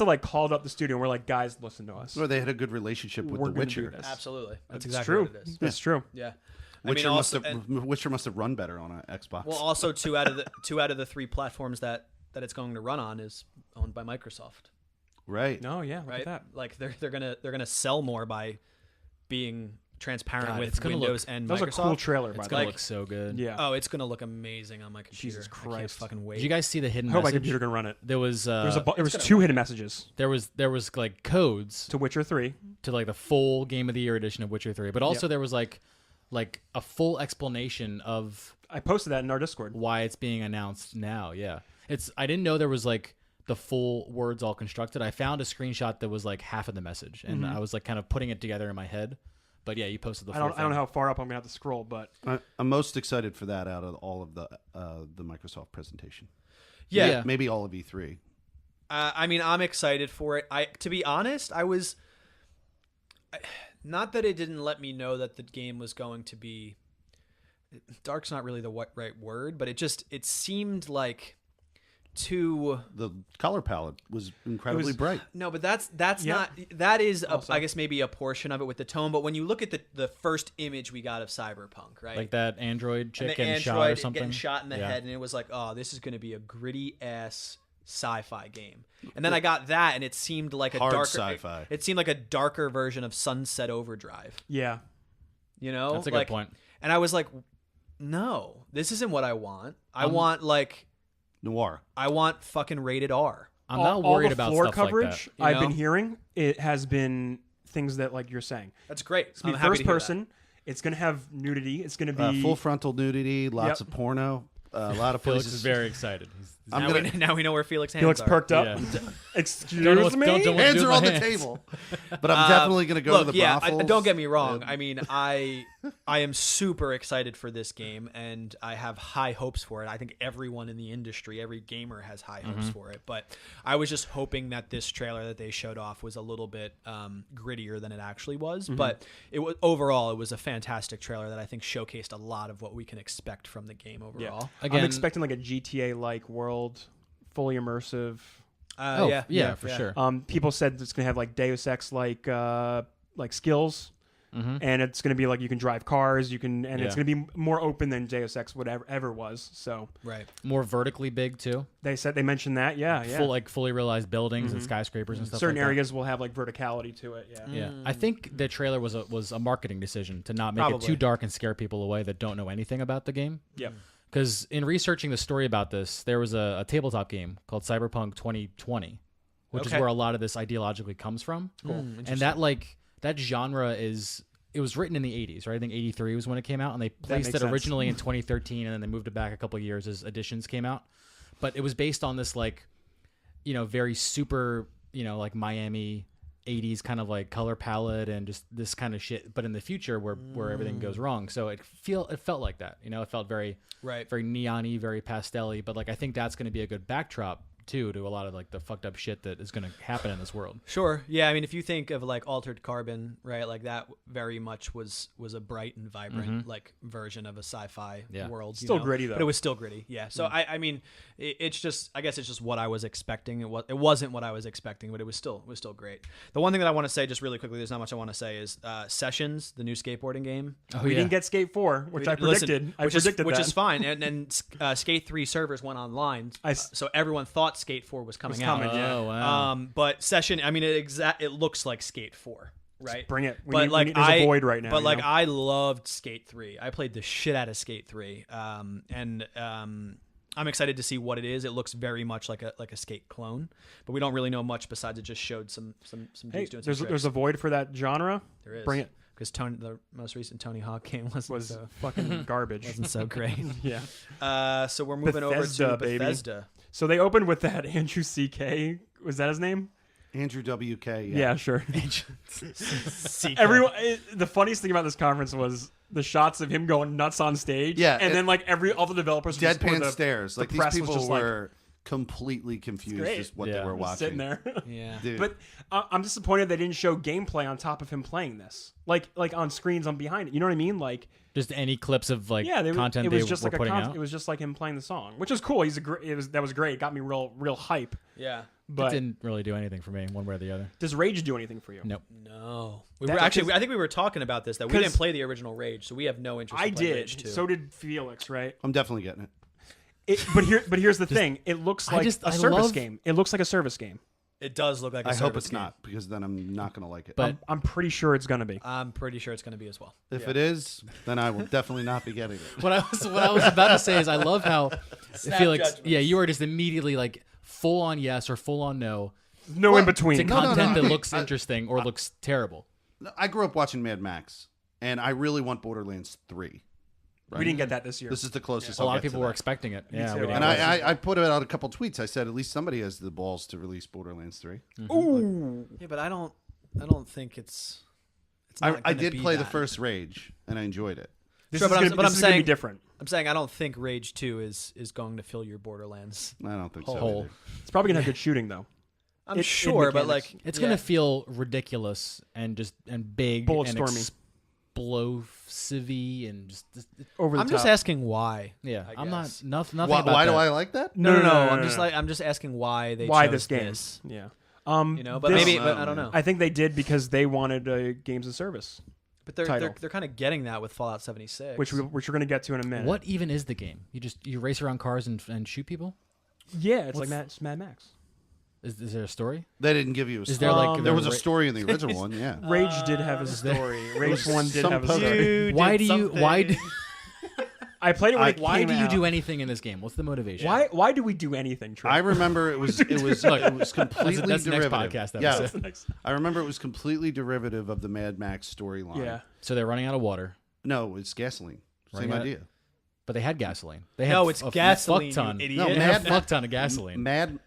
have called up the studio and were like, guys, listen to us. Or they had a good relationship with We're The gonna do Witcher. this. Absolutely. That's It's exactly true. what it is. It's true. Yeah. Witcher, also, Witcher must have run better on an Xbox. well, also two out of the three platforms that it's going to run on is owned by Microsoft, right. No, yeah, look right? at that. Like they're gonna sell more by being transparent God, with it's gonna Windows and That was Microsoft. a cool trailer, by It's the gonna way. look so good. Yeah. Oh, it's gonna look amazing on my computer. Jesus I can't Christ. fucking wait. Did you guys see the hidden I hope my message? computer can run it. There was There was two hidden messages there was like codes to Witcher 3. to like the full Game of the Year edition of Witcher 3, but also there was like a full explanation of I posted that in our Discord. why it's being announced now. Yeah, I didn't know there was like the full words all constructed. I found a screenshot that was like half of the message, and I was like kind of putting it together in my head. But yeah, you posted the full I don't know how far up I'm gonna have to scroll, but I'm most excited for that out of all of the Microsoft presentation. Yeah. Maybe all of E3. I mean, I'm excited for it. To be honest, I was not that it didn't let me know that the game was going to be dark's not really the right word, but it seemed like the color palette was incredibly bright. No, but that's not that is I guess maybe a portion of it with the tone, but when you look at the first image we got of Cyberpunk, right? Like that android chick and getting shot or something. Getting shot in the head, and it was like, oh, this is going to be a gritty ass sci-fi game. And then I got that, and it seemed like a darker sci-fi. It seemed like a darker version of Sunset Overdrive. yeah. You know, That's a good point. And I was like, no, this isn't what I want. I want like Noir. I want fucking rated R. I'm not worried about floor stuff coverage like that. I've been hearing. It has been things that like you're saying. That's great. It's gonna be first person. It's gonna have nudity. It's gonna be Full frontal nudity, lots of porno, a lot of Felix places. is very excited. Now we know where Felix hands Felix are. perked up. Yeah. Excuse Don't know what- me. don't what to Hands do are with on my the hands. table. But I'm definitely going to go to the brothels. don't get me wrong. I mean, I am super excited for this game, and I have high hopes for it. I think everyone in the industry, every gamer has high hopes for it. But I was just hoping that this trailer that they showed off was a little bit grittier than it actually was. But overall, it was a fantastic trailer that I think showcased a lot of what we can expect from the game overall. Again, I'm expecting like a GTA-like world, fully immersive. for sure. People said it's gonna have like Deus Ex like skills, and it's gonna be like you can drive cars, it's gonna be more open than Deus Ex ever was. So Right. More vertically big too. they mentioned that, yeah. Fully realized buildings and skyscrapers and stuff. Certain like that. areas will have like verticality to it. Yeah. Yeah, I think the trailer was a marketing decision to not make it Probably. too dark and scare people away that don't know anything about the game. Yep. Because in researching the story about this, there was a tabletop game called Cyberpunk 2020, which is where a lot of this ideologically comes from. And that genre it was written in the 80s, right? I think 83 was when it came out, and they placed it originally in 2013, and then they moved it back a couple of years as editions came out. But it was based on this very super, like Miami 80s kind of like color palette and just this kind of shit, but in the future where everything goes wrong. So it felt like that, it felt very very neon-y, very pastel-y, but like I think that's going to be a good backdrop too to a lot of like the fucked up shit that is going to happen in this world. Sure. Yeah. I mean, if you think of like Altered Carbon, right? Like that very much was a bright and vibrant like version of a sci-fi world. Still gritty though. But it was still gritty. Yeah. So I mean, it's just I guess it's just what I was expecting. It wasn't what I was expecting, but it was still great. The one thing that I want to say just really quickly, there's not much I want to say, is Sessions, the new skateboarding game. We didn't get Skate 4, which I predicted. Which is fine. And Skate 3 servers went online, so everyone thought Skate 4 was coming out. Oh, wow. But Session, I mean, it looks like Skate 4, right? Just bring it. There's a void right now. But I loved Skate 3. I played the shit out of Skate 3, and I'm excited to see what it is. It looks very much like a Skate clone, but we don't really know much besides it just showed some dudes doing some tricks. There's a void for that genre. There is. Bring it. Because the most recent Tony Hawk game was fucking garbage. Wasn't so great. Yeah. So we're moving Bethesda, over to baby. Bethesda. So they opened with that Andrew CK. Was that his name? Andrew WK. Yeah, sure. CK. Everyone. The funniest thing about this conference was the shots of him going nuts on stage. Yeah, and then like all the developers Deadpan stares. Like these press was people just like, were completely confused great. as what Yeah. they were watching. sitting there. Yeah. Dude. But I'm disappointed they didn't show gameplay on top of him playing this, like on screens on behind it. You know what I mean? Like, Just any clips of like content it was they just were like putting out. It was just like him playing the song, which is cool. That was great. It got me real hype. Yeah. It But didn't really do anything for me, one way or the other. does Rage do anything for you? Nope. No. We That's were actually. because- I think we were talking about this, that we didn't play the original Rage, so we have no interest I in playing did. Rage 2. So did Felix, right? I'm definitely getting it. But here's the thing. It looks like a service game. It looks like a service game. It does look like a I hope service it's game. not, because then I'm not going to like it. But I'm pretty sure it's gonna be. I'm pretty sure it's going to be as well. if it is, then I will definitely not be getting it. what I was about to say is I love how Felix, judgments. yeah, you are just immediately like full on yes or full on no No in between. to No, no, content no. that looks interesting or looks terrible. I grew up watching Mad Max, and I really want Borderlands 3. We didn't get that this year. This is the closest. A I'll lot of get to people were that. expecting it. Me Yeah, too. we didn't And get it. I put out a couple tweets. I said at least somebody has the balls to release Borderlands 3. Ooh. Yeah, but I don't think it's not I gonna did be play the that. first Rage and I enjoyed it. This Sure, is but gonna, I'm this is gonna be saying- different. I'm saying I don't think Rage 2 is going to fill your Borderlands. I don't think so. Hole. either. It's probably gonna have good shooting though. I'm in sure, but mechanics. like It's yeah. gonna feel ridiculous and big Bullet and stormy. explosive and just Over the I'm top. just asking why. yeah. I I'm not guess. nothing Why, about why that. do I like that? No. I'm no, just no. like I'm just asking why they why chose this game. this. Yeah. You know, but this- maybe, but know, I don't man. know. I think they did because they wanted a games of service, But they're title. they're kind of getting that with Fallout 76, which we're going to get to in a minute. What even is the game? You race around cars and shoot people? Yeah, it's What's- like Mad Max. Is there a story? They didn't give you a Is story. there like There was a ra- story in the original one, yeah. Rage did have a is there- story. Rage 1 did some have a post- story. Why do you I played it when it why came do you out. do anything in this game? What's the motivation? Why do we do anything, Trey? I remember it was completely that's the next derivative. podcast Yeah, episode. I remember it was completely derivative of the Mad Max storyline. Yeah. So they're running out of water, No, it's gasoline. Same Running out- idea. but they had gasoline. They had No, it's a gasoline, fuck ton. you idiot. No, They had a Mad- fuck ton of gasoline. Mad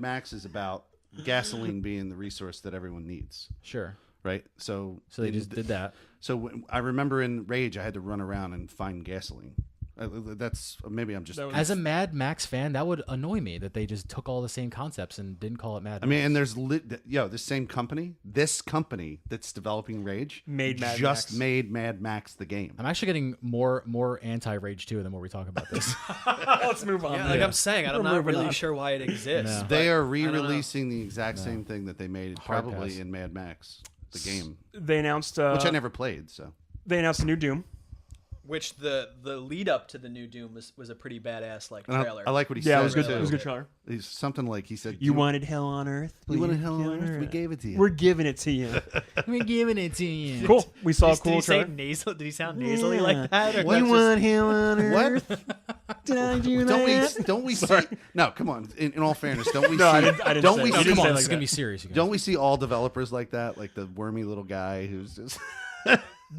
Max is about gasoline being the resource that everyone needs, Sure. right? So So they just did that. So I remember in Rage, I had to run around and find gasoline. That's maybe I'm just. That was- As a Mad Max fan, that would annoy me that they just took all the same concepts and didn't call it Mad Max. I mean, and there's this same company, this company that's developing Rage, Made Mad just Max. made Mad Max the game. I'm actually getting more anti-Rage 2 the more we talk about this. Let's move on. Yeah, like I'm saying, I'm We're not moving really on. sure why it exists. No. but They are I don't know. re-releasing the exact same thing that they made Hard probably pass. in Mad Max, the game, They announced which I never played. So they announced a new Doom. Which the lead up to the new Doom was a pretty badass like and trailer. I like what he Yeah, said. it was good. too. It was a good trailer. He's something like he said, You wanted hell on earth. you wanted hell on earth? We gave it to you. We're giving it to you. We're giving it to you. Cool. We saw a Did cool he say trailer. nasal? Did he sound nasally Yeah. like that? Or What? that's You just- want hell on What? Did I do Don't we see? No, come on. In all fairness, don't we No, see? I didn't don't say we that. see? Didn't Come say on, like this is that. gonna be serious. You guys. Don't we see all developers like that? Like the wormy little guy who's just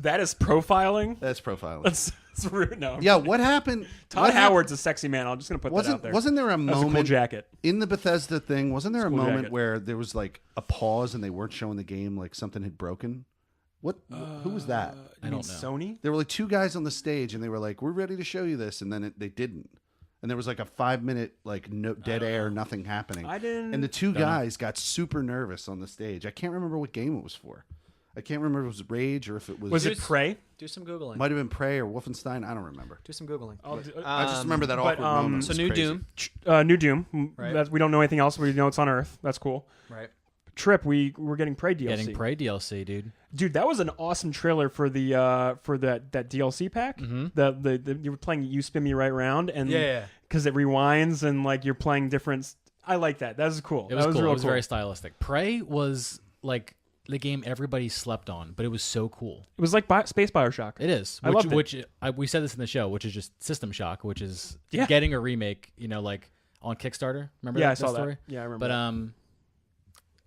That is profiling. that's profiling. That's rude. No. Yeah, what happened? Todd what Howard's a sexy man. I'm just gonna put that out there. Wasn't there a That was a cool moment jacket. in the Bethesda thing? Wasn't there a Cool moment jacket. where there was like a pause and they weren't showing the game, like something had broken? What? Who was that? I don't mean, know. Sony. There were like two guys on the stage and they were like, "We're ready to show you this," and then they didn't. And there was like a 5-minute like no dead air, nothing happening. I didn't. And the two guys got super nervous on the stage. I can't remember what game it was for. I can't remember if it was Rage or if it was. Was it Prey? Do some googling. Might have been Prey or Wolfenstein. I don't remember. Do some googling. I just remember that but, awkward moment. So It was new crazy. Doom, New Doom. Right. We don't know anything else. We know it's on Earth. That's cool. right? Trip. We're getting Prey DLC. Getting Prey DLC, dude. Dude, that was an awesome trailer for the for that DLC pack. Mm-hmm. The you were playing You Spin Me Right Round and Yeah. because it rewinds and like you're playing different. I like that. That was cool. It was that was cool. real It was cool. very stylistic. Prey was like the game everybody slept on, but it was so cool. It was like Space Bioshock. It is. I loved it. We said this in the show, which is just System Shock, which is Yeah. getting a remake. You know, like on Kickstarter. Remember? Yeah, that, I saw story? that. Yeah, I remember. But that.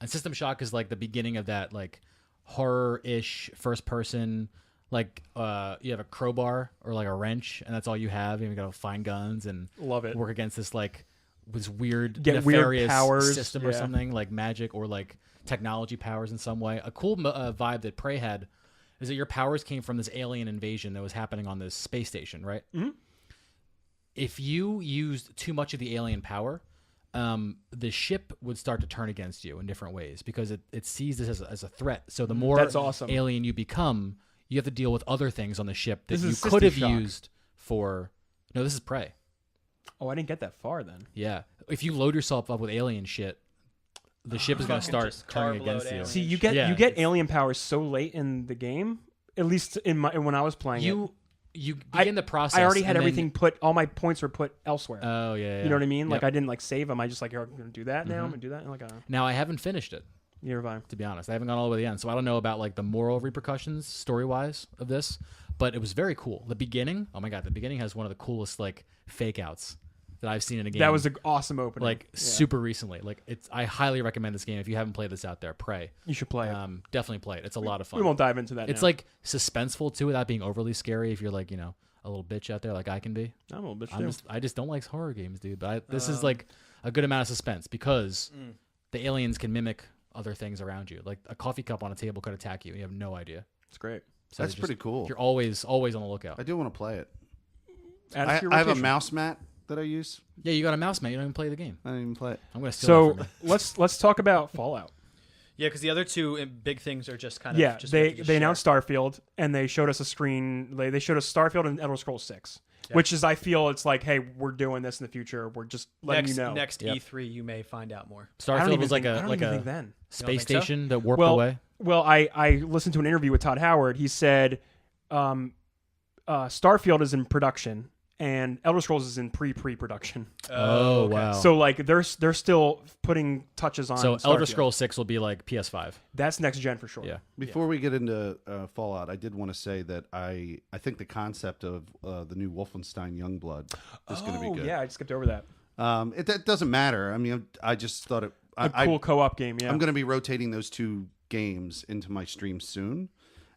and System Shock is like the beginning of that like horror-ish first person. Like you have a crowbar or like a wrench, and that's all you have. And you got to find guns and Love it. work against this like this weird Get weird nefarious powers, system or yeah. something like magic or like technology powers in some way. A cool vibe that Prey had is that your powers came from this alien invasion that was happening on this space station, right? Mm-hmm. If you used too much of the alien power, the ship would start to turn against you in different ways because it sees this as a threat. So the more That's awesome. alien you become, you have to deal with other things on the ship that This you is could have System Shock. used for. No, this is Prey. Oh, I didn't get that far then. Yeah. If you load yourself up with alien shit, the ship is going to Fucking start just turning carb against load you. alien. See, you Yeah, get it's- alien powers so late in the game. At least when I was playing it. You begin the process. I already had and then- everything put. All my points were put elsewhere. Oh yeah, You know what I mean? Like Yep. I didn't like save them. I just like, here, I'm gonna do that now. Mhm. I'm gonna do that. And like, Now I haven't finished it, you're fine. to be honest. I haven't gone all the way to the end, so I don't know about like the moral repercussions story wise of this. But it was very cool. The beginning, oh my god, the beginning has one of the coolest like fake outs that I've seen in a game. That was an awesome opening. like Yeah. super recently. Like it's, I highly recommend this game if you haven't played this out there. Prey, You should play it. definitely play it. It's a lot of fun. We won't dive into that. It's now. like suspenseful too, without being overly scary. If you're like, you know, a little bitch out there like I can be. I'm a little bitch too. I just don't like horror games, dude. But this is like a good amount of suspense because the aliens can mimic other things around you. Like a coffee cup on a table could attack you, and you have no idea. It's great. So That's pretty cool. You're always on the lookout. I do want to play it. Add it I to your have a rotation. mouse mat that I use. Yeah, you got a mouse, man. You don't even play the game. I didn't even play it. I'm gonna steal So that from you. let's talk about Fallout. Yeah, because the other two big things are just kind of Yeah, just they announced Starfield and they showed us a screen. They showed us Starfield and Elder Scrolls 6, which is I feel it's like, hey, we're doing this in the future. We're just letting you know. Next Yep. E3, you may find out more. Starfield was like I don't even a think then. space think so? station that warped Well, away. well, I listened to an interview with Todd Howard. He said, Starfield is in production and Elder Scrolls is in pre-production. Oh okay. wow. So like they're still putting touches on. So Starfield. Elder Scrolls 6 will be like PS5. That's next gen for sure. Yeah. Before we get into Fallout, I did want to say that I think the concept of the new Wolfenstein Youngblood is going to be good. Yeah, I skipped over that. That doesn't matter. I mean, I just thought it. A cool co-op game. Yeah. I'm going to be rotating those two games into my stream soon,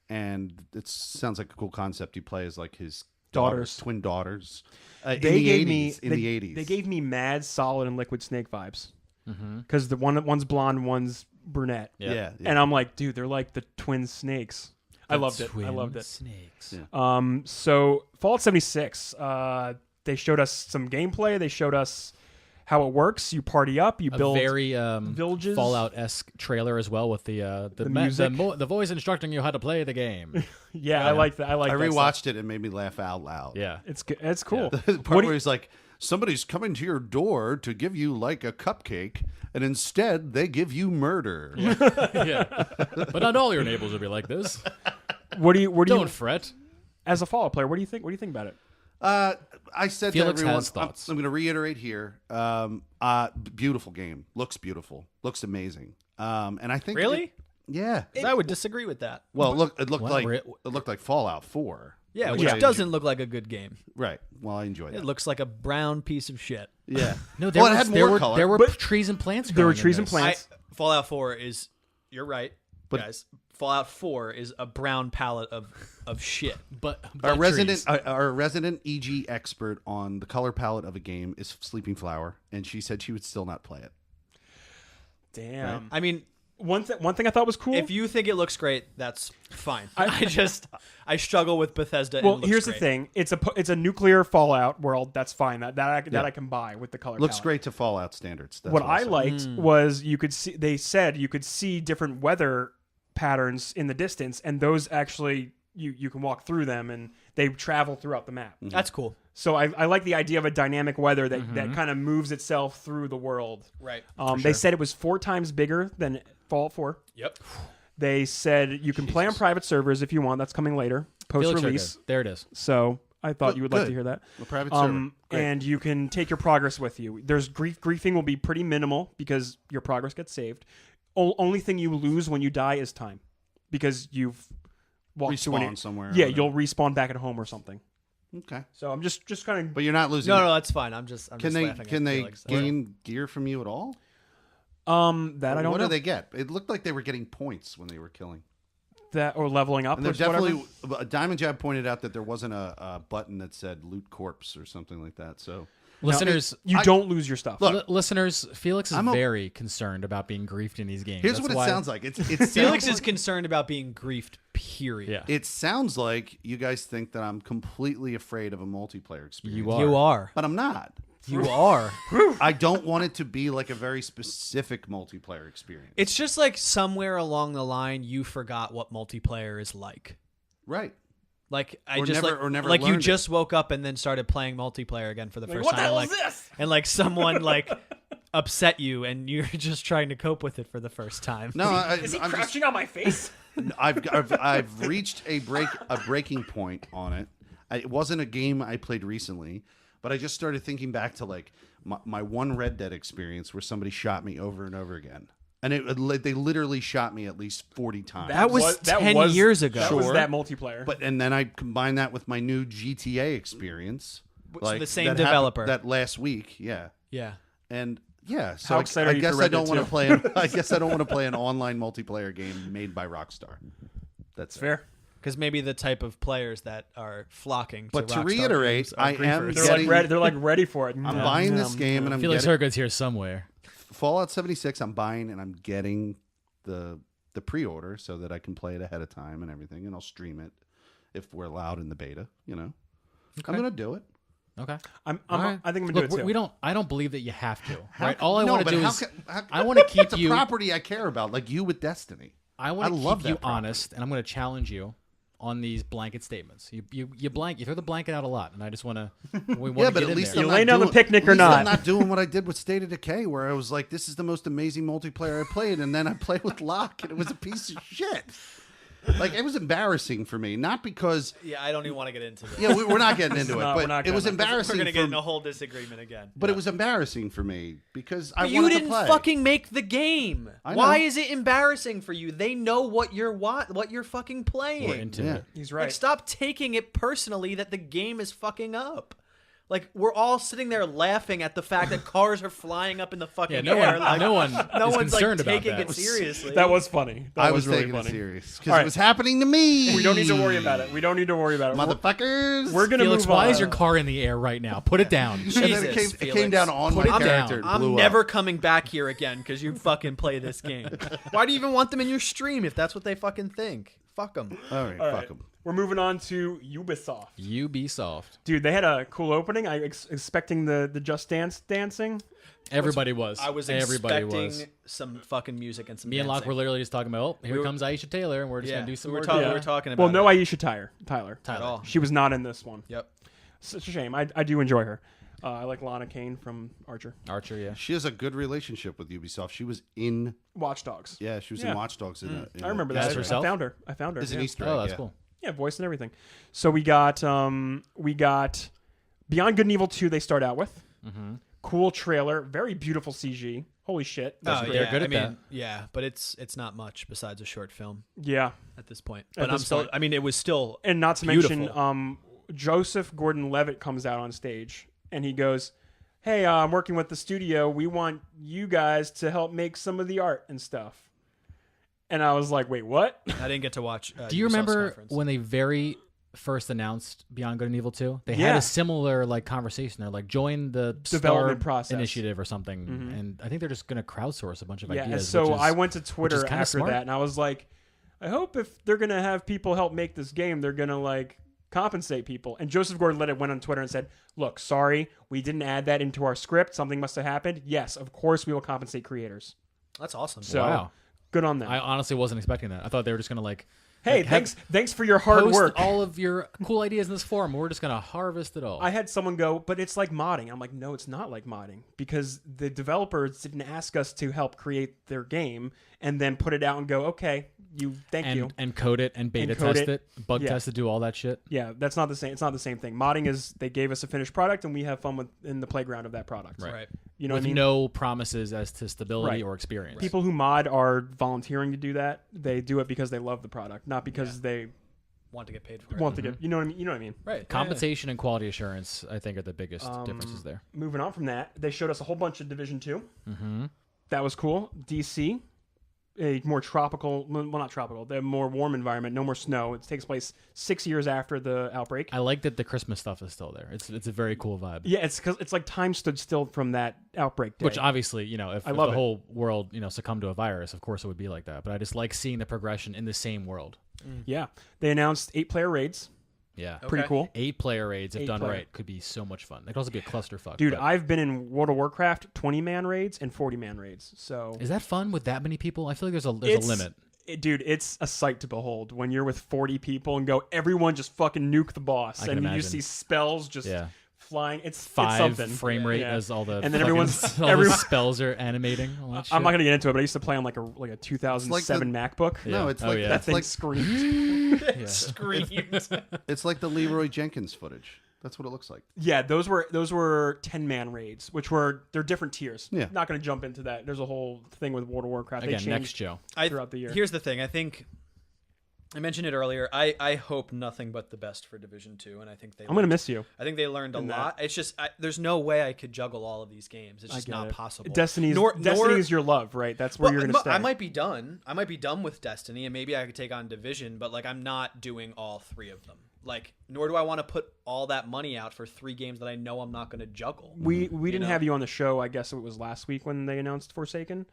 and it sounds like a cool concept. You play as like his Daughters. twin daughters. They in the gave 80s, me in the 80s. They gave me Mad, Solid, and Liquid Snake vibes Mm-hmm. because one's blonde, one's brunette, yeah. and I'm like, dude, they're like the twin snakes. I loved it. I loved it. Snakes. Yeah. So Fallout 76, they showed us some gameplay. They showed us how it works. You party up. You A build very villages. Fallout-esque trailer as well with the music. the voice instructing you how to play the game. Yeah, I like that. I like. I that stuff. rewatched it and made me laugh out loud. Yeah. It's good. It's cool. The part What do where you- he's like, somebody's coming to your door to give you like a cupcake, and instead they give you murder. Yeah. But not all your neighbors will be like this. What do you? Don't fret. As a Fallout player, what do you think? What do you think about it? I said Felix to everyone, has thoughts. I'm going to reiterate here. Beautiful game. Looks beautiful. Looks amazing. And I think Really? yeah. 'Cause I would disagree with that. Well, it looked Well, like we're- it looked like Fallout 4. Yeah, which which I doesn't look like a good game. right. Well, I enjoyed It it. looks like a brown piece of shit. Yeah. No, Well, it had more color. There were But- trees and plants. There were growing in trees and this. plants. Fallout 4 is, you're right, But- guys. Fallout 4 is a brown palette of shit. But Our trees. resident EG expert on the color palette of a game is Sleeping Flower, and she said she would still not play it. Damn. I mean, One thing I thought was cool. if you think it looks great, that's fine. I struggle with Bethesda. Well, and it looks here's great. the thing: it's a nuclear Fallout world. That's fine. That I can buy with the color. Looks palette. great to Fallout standards. That's What I said. liked was you could see. They said you could see different weather patterns in the distance, and those actually you can walk through them, and they travel throughout the map. That's cool. So I like the idea of a dynamic weather that kind of moves itself through the world. Right. They said it was 4 times bigger than Fallout 4. Yep. They said you can play on private servers if you want. That's coming later, post Felix release. right there it is. So I thought Good- you would like good. to hear that. A private server. Great. And you can take your progress with you. There's griefing will be pretty minimal because your progress gets saved. Only thing you lose when you die is time, because you've walked to Respawn somewhere. Yeah, or you'll respawn back at home or something. Okay. So I'm just kind of But you're not losing. No, that's fine. I'm just Can just they laughing can at they Felix. gain gear from you at all? that I don't What know do they get? It looked like they were getting points when they were killing. that or leveling up. And there or whatever. definitely Diamond Jab pointed out that there wasn't a button that said loot corpse or something like that. So Listeners, You don't lose your stuff. Look, listeners, Felix is I'm a- very concerned about being griefed in these games. here's That's what it why- sounds like. It Felix sounds is like, concerned about being griefed. Period. Yeah. it sounds like you guys think that I'm completely afraid of a multiplayer experience. You are. You are. But I'm not. You are. I don't want it to be like a very specific multiplayer experience. It's just like somewhere along the line you forgot what multiplayer is like. Right. Like I Or just never- like or never like you learned it. just woke up and then started playing multiplayer again for the first what the time. hell and, is like, this? And like someone like upset you and you're just trying to cope with it for the first time. No, Is he I'm just, crouching on my face? I've reached a breaking point on it. It wasn't a game I played recently, but I just started thinking back to like my one Red Dead experience where somebody shot me over and over again, and they literally shot me at least 40 times. That was 10 years ago. That was Sure. that multiplayer. and then I combined that with my new GTA experience, So the same that happened- developer. that last week, yeah, Yeah. and. Yeah, so How excited I are you guess for I Red Dead don't want to 2? play. I guess I don't want to play an online multiplayer game made by Rockstar. That's it. fair. because maybe the type of players that are flocking. But to Rockstar reiterate, games are I am griefers. They're like ready for it. I'm buying this game, and I'm Felix getting Hergood's here somewhere. Fallout 76. I'm buying, and I'm getting the pre-order so that I can play it ahead of time and everything, and I'll stream it if we're allowed in the beta. I'm gonna do it. Okay. I think I'm gonna Look, do it too. we don't. I don't believe that you have to. How Right. can- All I no, want to but do how is can- I want to keep it's a you. property I care about, like you with Destiny. I want I to love keep you that property. honest, and I'm going to challenge you on these blanket statements. You throw the blanket out a lot, and I just want to. Yeah, but at least You I'm laying not down the doing- picnic at or least not? I'm not doing what I did with State of Decay, where I was like, "This is the most amazing multiplayer I played," and then I played with Locke, and it was a piece of shit. Like, it was embarrassing for me, not because Yeah, I don't even want to get into this. yeah, we're not getting into it, No, we're but not it was gonna. embarrassing. We're gonna get for- in a whole disagreement again. but it was embarrassing for me because I But you wanted didn't to play. fucking make the game. I know. Why is it embarrassing for you? They know what you're fucking playing. We're into Yeah. it. He's Like, right. stop taking it personally that the game is fucking up. Like, we're all sitting there laughing at the fact that cars are flying up in the fucking Yeah, air. Like, no one no is one's concerned like about taking that. it seriously. That was funny. That I was really taking funny. it serious All because right. it was happening to me. We don't need to worry about it. We don't need to worry about it. motherfuckers. We're gonna Felix, move on. why is your car in the air right now? Put it down. And then it Jesus, came Felix. down on Put my it down. character. and blew I'm up. never coming back here again because you fucking play this game. Why do you even want them in your stream if that's what they fucking think? Fuck them. All right, All fuck right. them. We're moving on to Ubisoft. Ubisoft. Dude, they had a cool opening. I expecting the Just Dance dancing. Everybody was. I was Everybody expecting was. some fucking music and some Me and Locke dancing. were literally just talking about, oh, here We were- comes Aisha Taylor, and we're just gonna do some we were, more. talking, Yeah. we were talking about Well, no it. Aisha Tyler. Tyler. At all. She was not in this one. Yep. Such a shame. I do enjoy her. I like Lana Kane from Archer. Archer, yeah. She has a good relationship with Ubisoft. She was in, Watch Dogs. yeah, she was Yeah. in Watch Dogs. In I remember That's that. herself? I found her. It's an yeah. Easter egg. Oh, that's yeah. cool. Yeah, voice and everything. So we got Beyond Good and Evil 2. They start out with cool trailer, very beautiful CG. Holy shit, that's Oh, great. yeah. They're good at I mean, yeah, but it's not much besides a short film Yeah, at this point. At But I'm this still. point. I mean, it was still. and not to Beautiful. mention, Joseph Gordon-Levitt comes out on stage and he goes, "Hey, I'm working with the studio. We want you guys to help make some of the art and stuff." And I was like, "Wait, what?" I didn't get to watch. Do you Ubisoft's remember conference. when they very first announced Beyond Good and Evil 2? They had Yeah. a similar like conversation. They're like, join the Development Star process. initiative or something, and I think they're just going to crowdsource a bunch of Yeah, ideas. and so which is, I went to is Twitter kinda after smart. that, and I was like, I hope if they're gonna have people help make this game, they're gonna like compensate people. And Joseph Gordon-Levitt went on Twitter and said, "Look, sorry, we didn't add that into our script. Something must have happened. Yes, of course we will compensate creators." That's awesome. So Wow. good on them. I honestly wasn't expecting that. I thought they were just going to like, hey, have- thanks for your hard post work. all of your cool ideas in this forum. We're just going to harvest it all. I had someone go, but it's like modding. I'm like, no, it's not like modding because the developers didn't ask us to help create their game and then put it out and go, okay, thank you. and code it and beta And code test it. it, bug Yeah. test it, do all that shit. Yeah, that's not the same. It's not the same thing. Modding is they gave us a finished product and we have fun in the playground of that product. Right. You know With what I mean? no promises as to stability Right. or experience. People who mod are volunteering to do that. They do it because they love the product, not because they Want to get paid for it. want to get. You know what I mean? You know what I mean? Right. Compensation and quality assurance, I think, are the biggest differences there. Moving on from that, they showed us a whole bunch of Division 2. Mm-hmm. That was cool. DC, a more tropical, well, not tropical, the more warm environment, no more snow. It takes place 6 years after the outbreak. I like that the Christmas stuff is still there. It's a very cool vibe. Yeah, it's because it's like time stood still from that outbreak day. Which obviously, you know, if the love it. whole world, you know, succumbed to a virus, of course it would be like that. But I just like seeing the progression in the same world. Yeah, they announced 8-player raids. Yeah. Pretty Okay. cool. 8-player raids, if done 8-player. right, could be so much fun. They could also be a clusterfuck. Dude, but- I've been in World of Warcraft 20-man raids and 40-man raids. So is that fun with that many people? I feel like there's a It's- limit. Dude, it's a sight to behold when you're with 40 people and go, everyone just fucking nuke the boss, I can and you imagine. see spells just Yeah. flying. It's 5 something. frame rate Yeah. as all the And then fucking- everyone's- all everyone- the spells are animating. All that I'm shit. not gonna get into it, but I used to play on like a 2007 MacBook. Yeah. No, it's Oh, like yeah. That that's thing like screamed. Yeah. Screamed. it's like the Leroy Jenkins footage. That's what it looks like. Yeah, those were 10-man raids, which they're different tiers. Yeah. Not gonna jump into that. There's a whole thing with World of Warcraft. They Again, next changed show. throughout the year. Here's the thing. I think I mentioned it earlier. I hope nothing but the best for Division 2, and I think I'm gonna miss you. I think they learned a lot. It's just there's no way I could juggle all of these games. It's just not possible. Destiny is your love, right? That's where you're gonna stay. I might be done. I might be done with Destiny, and maybe I could take on Division, but like I'm not doing all 3 of them. Like, nor do I want to put all that money out for 3 games that I know I'm not going to juggle. We didn't have you on the show. I guess it was last week when they announced Forsaken,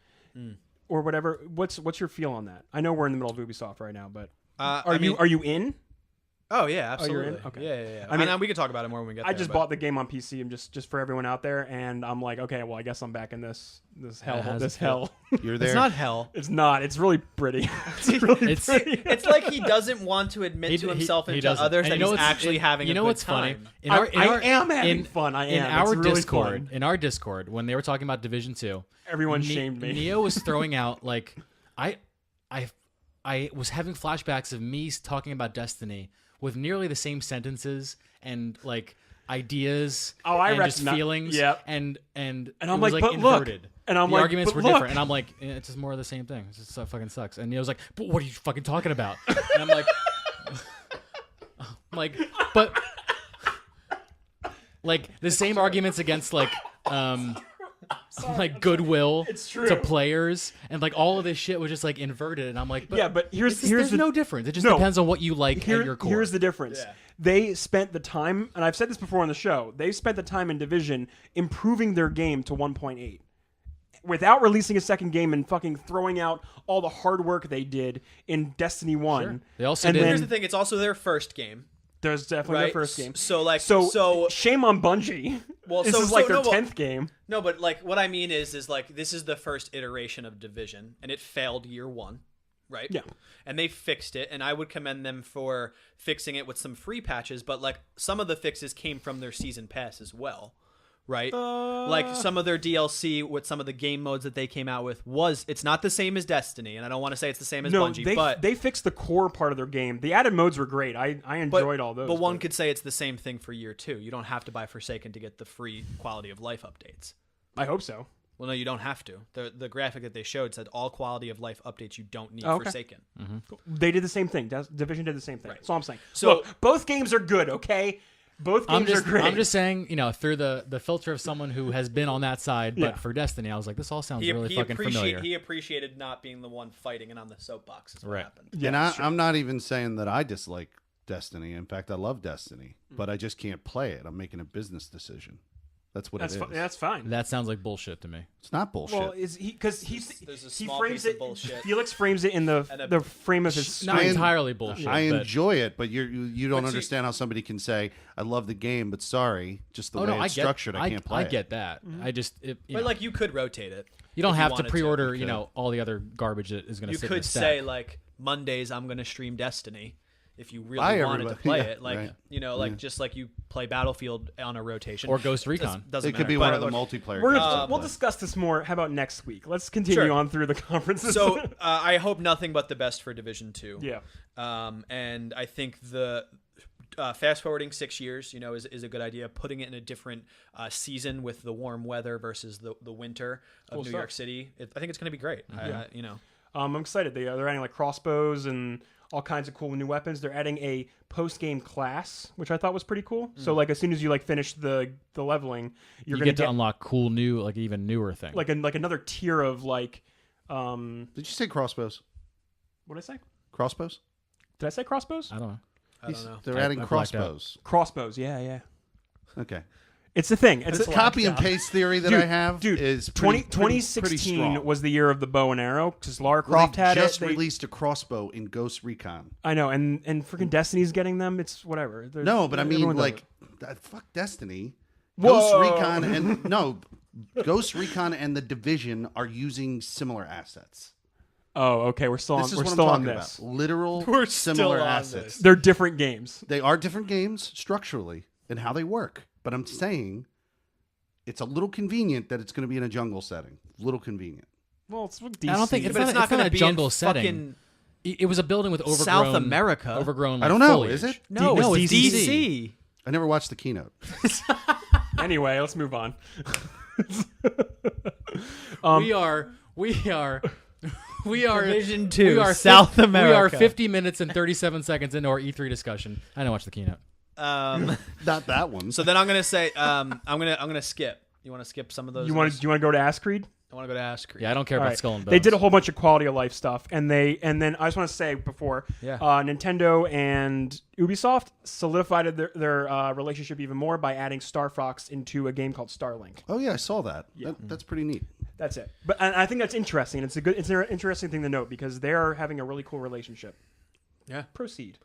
or whatever. What's your feel on that? I know we're in the middle of Ubisoft right now, but are you in? Oh yeah, absolutely. Oh, you're in? Okay. Yeah. I mean, we can talk about it more when we get there. I just bought the game on PC, and just for everyone out there, and I'm like, okay, well, I guess I'm back in this hell. This hell. You're there. It's not hell. It's not. It's really pretty. It's really pretty. It's like he doesn't want to admit to himself and to others that he's actually having a good time. You know what's funny? I am having fun. I am. In our really Discord, fun. in our Discord, when they were talking about Division 2, everyone shamed me. Neo was throwing out like, I was having flashbacks of me talking about Destiny with nearly the same sentences and like ideas and just feelings. Yeah. And I'm it like, was, like but inverted. Look. And I'm the like, arguments but were look. different. And I'm like, it's just more of the same thing. It just fucking sucks. And Neo's like, but what are you fucking talking about? And I'm like, but like the same arguments against like goodwill to players and like all of this shit was just like inverted, and I'm like, but here's there's no difference. It just depends on what you like at your core. Here's the difference. Yeah. They spent the time, and I've said this before on the show, they spent the time in Division improving their game to 1.8 without releasing a second game and fucking throwing out all the hard work they did in Destiny 1. Sure. They also did. Here's the thing, it's also their first game. There's definitely their first game. So shame on Bungie. Well, this is like their 10th game. No, but like what I mean is like this is the first iteration of Division, and it failed year 1, right? Yeah. And they fixed it, and I would commend them for fixing it with some free patches, but like some of the fixes came from their season pass as well. Right? Like some of their DLC with some of the game modes that they came out with it's not the same as Destiny, and I don't want to say it's the same as Bungie, but they fixed the core part of their game. The added modes were great. I enjoyed all those. But one could say it's the same thing for year 2. You don't have to buy Forsaken to get the free quality of life updates. I hope so. Well, no, you don't have to. The graphic that they showed said all quality of life updates. You don't need Forsaken. Mm-hmm. They did the same thing. Division did the same thing. Right. That's all I'm saying. So look, both games are good, okay? Both games are great. I'm just saying, through the filter of someone who has been on that side, but for Destiny, I was like, this all sounds really fucking familiar. He appreciated not being the one fighting and on the soapbox is what happened. Yeah, and I'm not even saying that I dislike Destiny. In fact, I love Destiny, but I just can't play it. I'm making a business decision. That's what it is. That's fine. That sounds like bullshit to me. It's not bullshit. Well, is he because he frames piece of bullshit. Felix frames it in the frame of his. Not entirely bullshit. I enjoy it, but you don't understand how somebody can say I love the game, but sorry, just the way it's structured, I can't play it. I get that. Mm-hmm. I just, but like you could rotate it. You don't have to pre-order, all the other garbage that is going to sit in the stack. You could say like Mondays I'm going to stream Destiny. If you really wanted to play it, like just like you play Battlefield on a rotation or Ghost Recon, doesn't it could be one of the multiplayer. We'll discuss this more. How about next week? Let's continue on through the conferences. So I hope nothing but the best for Division 2. Yeah, and I think the fast forwarding 6 years, is a good idea. Putting it in a different season with the warm weather versus the winter of New York City. I think it's going to be great. Mm-hmm. I'm excited. They're adding like crossbows and all kinds of cool new weapons. They're adding a post-game class, which I thought was pretty cool. So like as soon as you like finish the leveling, you get to unlock cool new, like even newer things. Like another tier of like. Did you say crossbows? What did I say? Crossbows? Did I say crossbows? I don't know. They're adding crossbows. Crossbows, yeah. Okay. It's the thing. It's a copy and paste theory that I have. Is 2016 was the year of the bow and arrow because Lara Croft had just released a crossbow in Ghost Recon. I know, and freaking Destiny's getting them. It's whatever. No, but I mean, like, fuck Destiny. Ghost Recon and the Division are using similar assets. Oh, okay. We're still on this. Literal similar assets. They're different games. They are different games structurally and how they work. But I'm saying it's a little convenient that it's going to be in a jungle setting. A little convenient. Well, it's DC. I don't think it's not going to be a jungle setting. It was a building with overgrown South America. Overgrown. I don't know. Foliage. Is it? No, it's DC. I never watched the keynote. Anyway, let's move on. We are We are Division 2, we are South We are America. 50 minutes and 37 seconds into our E3 discussion. I didn't watch the keynote. Not that one. So then I'm gonna say I'm gonna skip. You want to skip some of those? Do you want to go to Ask Creed? I want to go to Ask Creed. Yeah, I don't care All about right. Skull and Bones. They did a whole bunch of quality of life stuff, and then I just want to say before, Yeah. Nintendo and Ubisoft solidified their relationship even more by adding Star Fox into a game called Starlink. Oh yeah, I saw that. Yeah. That's pretty neat. That's it. But and I think that's interesting. It's an interesting thing to note because they're having a really cool relationship. Yeah. Proceed.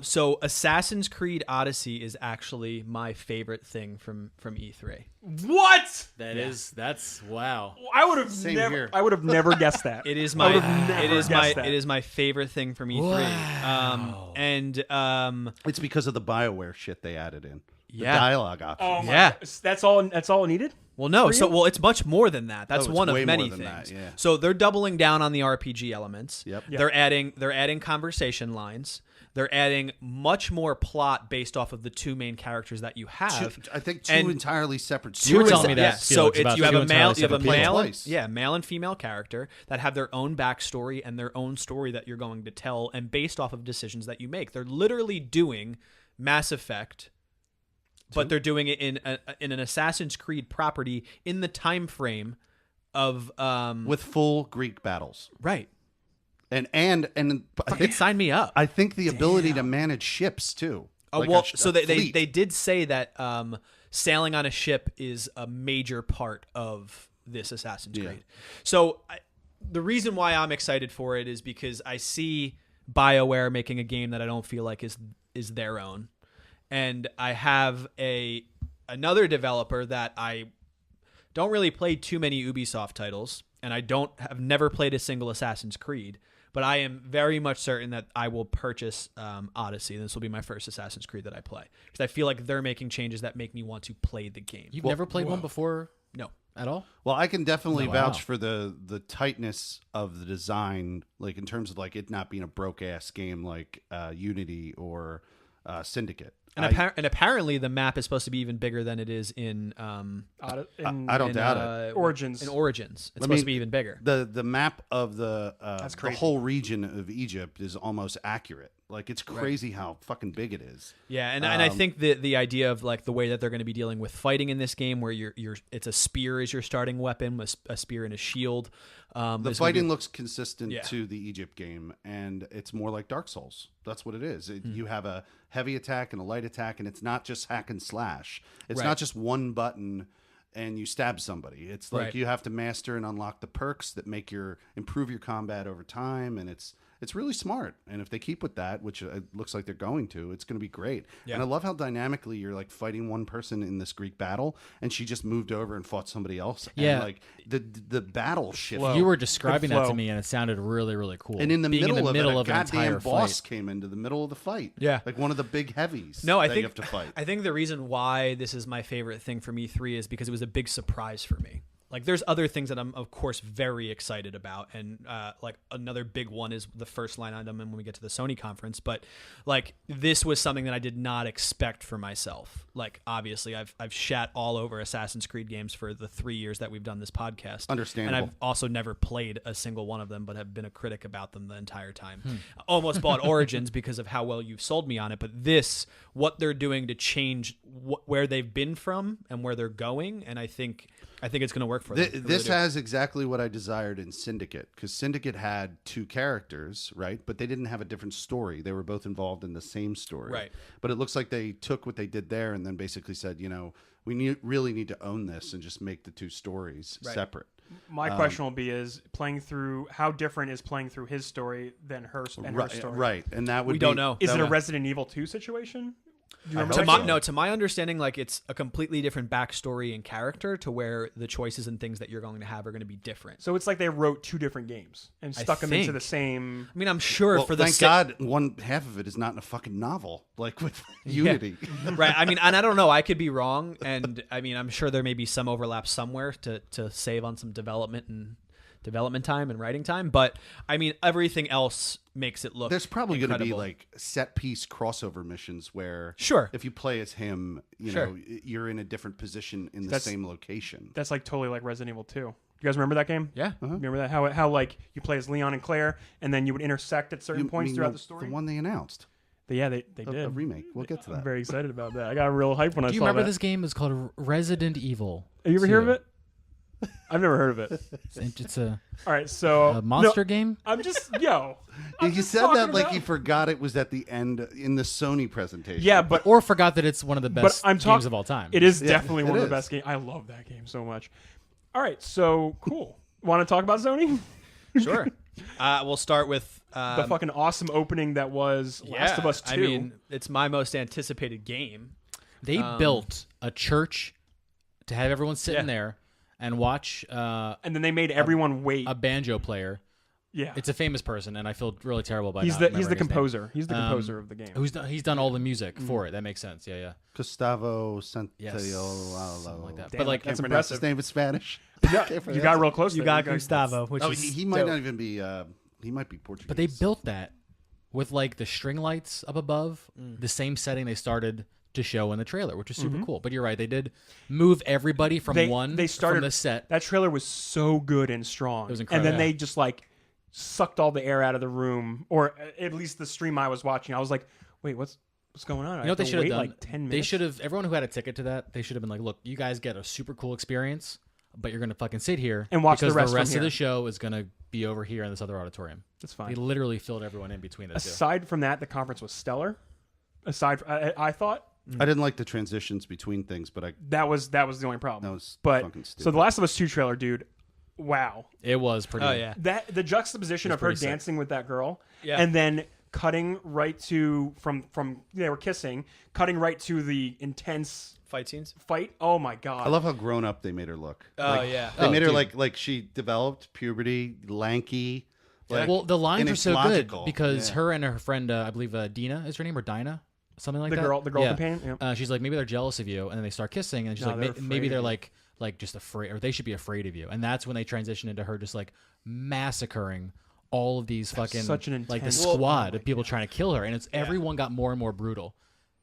So Assassin's Creed Odyssey is actually my favorite thing from E3. What? That's wow. I would have Same never. here. I would have never guessed that. It is I my would've never guessed that. it is my favorite thing from E3. Wow. It's because of the BioWare shit they added in. The Yeah. dialogue option. Oh my Yeah. God. That's all it needed. Well, no. For So, you? well, it's much more than that. That's Oh, it's one of way many more than things. that, yeah. So they're doubling down on the RPG elements. Yep. Yeah. They're adding conversation lines. They're adding much more plot based off of the two main characters that you have. I think two And- entirely separate You were stories. telling me that, Yeah, Felix, so it's, about you have two a male, entirely you have a separate people. male, Twice. male and female character that have their own backstory and their own story that you're going to tell, and based off of decisions that you make. They're literally doing Mass Effect, but they're doing it in an Assassin's Creed property in the time frame of with full Greek battles. right. And I Fucking think, sign me up. I think the ability to manage ships too. Oh, Like well, a so they fleet. did say that sailing on a ship is a major part of this Assassin's Yeah. Creed. So the reason why I'm excited for it is because I see BioWare making a game that I don't feel like is their own, and I have another developer that I don't really play too many Ubisoft titles, and have never played a single Assassin's Creed. But I am very much certain that I will purchase Odyssey. This will be my first Assassin's Creed that I play because I feel like they're making changes that make me want to play the game. You've never played one before No, at all? Well, I can definitely Oh, wow. vouch for the tightness of the design, like in terms of like it not being a broke ass game like Unity or Syndicate. and, and apparently the map is supposed to be even bigger than it is in I don't doubt it. Origins. In Origins, it's I supposed mean, to be even bigger. The map of the crazy. whole region of Egypt is almost accurate. Like it's crazy how fucking big it is. Yeah, and I think the idea of like the way that they're going to be dealing with fighting in this game, where it's a spear as your starting weapon, a spear and a shield. The fighting looks consistent Yeah. to the Egypt game, and it's more like Dark Souls. That's what it is. You have a heavy attack and a light attack, and it's not just hack and slash. It's Right. not just one button and you stab somebody. It's like Right. you have to master and unlock the perks that improve your combat over time, and it's really smart. And if they keep with that, which it looks like they're going to, it's going to be great. Yeah. And I love how dynamically you're like fighting one person in this Greek battle, and she just moved over and fought somebody else. Yeah. And like the battle shift. Flow. You were describing Good that to flow. me, and it sounded really, really cool. And in the Being middle, in the middle of it, an a goddamn entire boss fight. came into the middle of the fight. Yeah. Like one of the big heavies. No, I that think you have to fight. I think the reason why this is my favorite thing from E3 is because it was a big surprise for me. Like, there's other things that I'm, of course, very excited about, and like another big one is the first line item, and when we get to the Sony conference. But like, this was something that I did not expect for myself. Like, obviously, I've shat all over Assassin's Creed games for the 3 years that we've done this podcast. Understandable. And I've also never played a single one of them, but have been a critic about them the entire time. I almost bought Origins because of how well you've sold me on it. But this, what they're doing to change where they've been from and where they're going, and I think it's going to work for them. I really This do. has exactly what I desired in Syndicate, because Syndicate had two characters, right? But they didn't have a different story. They were both involved in the same story. Right. But it looks like they took what they did there and then basically said, really need to own this and just make the two stories Right. separate. My question will be: is playing through how different is playing through his story than her Right, story? right. And that would We don't know. Is that it a would- Resident Evil 2 situation? Do you I remember hope that so. game? To my understanding, like, it's a completely different backstory and character to where the choices and things that you're going to have are going to be different. So it's like they wrote two different games and stuck them into think. the same. I mean, I'm sure Well, for the thank God, one half of it is not in a fucking novel, like with Unity. right. I mean, and I don't know. I could be wrong, and I mean, I'm sure there may be some overlap somewhere to save on some development time and writing time. But I mean, everything else makes it look. There's probably going to be incredible. like set piece crossover missions where, Sure. if you play as him, Sure. you're in a different position in the That's- same location. That's like totally like Resident Evil 2. You guys remember that game? Yeah. Remember that? How like you play as Leon and Claire, and then you would intersect at certain points throughout the story. The one they announced. Yeah, they did A remake. We'll get to that. I'm very excited about that. I got real hype when I saw that. Do you remember this game? It's called Resident Evil. Have you ever 2. heard of it? I've never heard of it. It's a All right, so monster game. I'm just I'm You just said talking that like about- you forgot it was at the end in the Sony presentation. Yeah, but Or forgot that it's one of the best I'm games of all time. It is Yeah, definitely it one of is. the best games. I love that game so much. All right, so cool. Want to talk about Sony? Sure. We'll start with The fucking awesome opening that was Last of Us 2. I mean, it's my most anticipated game. They built a church to have everyone sitting Yeah. there and watch and then they made everyone wait. a banjo player. Yeah, It's a famous person, and I feel really terrible about he's not the remembering his name. composer. He's the composer of the game. He's done all the music for it. That makes sense. Yeah, yeah. Gustavo Santaolalla. Yes. Something like that. Damn, But like, that's Can't pronounce his impressive. name in Spanish. You got real close. You there. got Gustavo, which Oh, is he might dope. not even be. He might be Portuguese. but they built that with like the string lights up above, the same setting they started to show in the trailer, which is super cool. But you're right, they did move everybody from They started from the set. That trailer was so good and strong. It was And incredible. then they just like sucked all the air out of the room, or at least the stream I was watching. I was like, wait, what's going on? You know what they should have done? Like 10 minutes. They should have. Everyone who had a ticket to that, they should have been like, "Look, you guys get a super cool experience, but you're gonna fucking sit here And watch the because rest the from rest of here." the show is gonna be over here in this other auditorium." That's They fine. literally filled everyone in between the two. Aside from that, the conference was stellar. I thought I didn't like the transitions between things, but that was the only problem. that was but fucking stupid. so the Last of Us 2 trailer, dude. Wow, It was pretty. Oh yeah. that the juxtaposition It's of her pretty sick. dancing with that girl, Yeah. and then cutting right to from they were kissing, cutting right to the intense Fight scenes. fight. Oh my god! I love how grown up they made her look. Oh Like, yeah. They Oh, made her dude. like she developed puberty, lanky. Like, Well, the lines and are it's so logical. good because Yeah. her and her friend, I believe Dina is her name, or Dinah, something like the that. girl Yeah. companion. Yeah. She's like, maybe they're jealous of you, and then they start kissing, and she's No, like, they're maybe afraid they're of you." like just afraid, or they should be afraid of you, and that's when they transition into her just like massacring all of these fucking such an like the intense- squad of people trying to kill her, and it's everyone got more and more brutal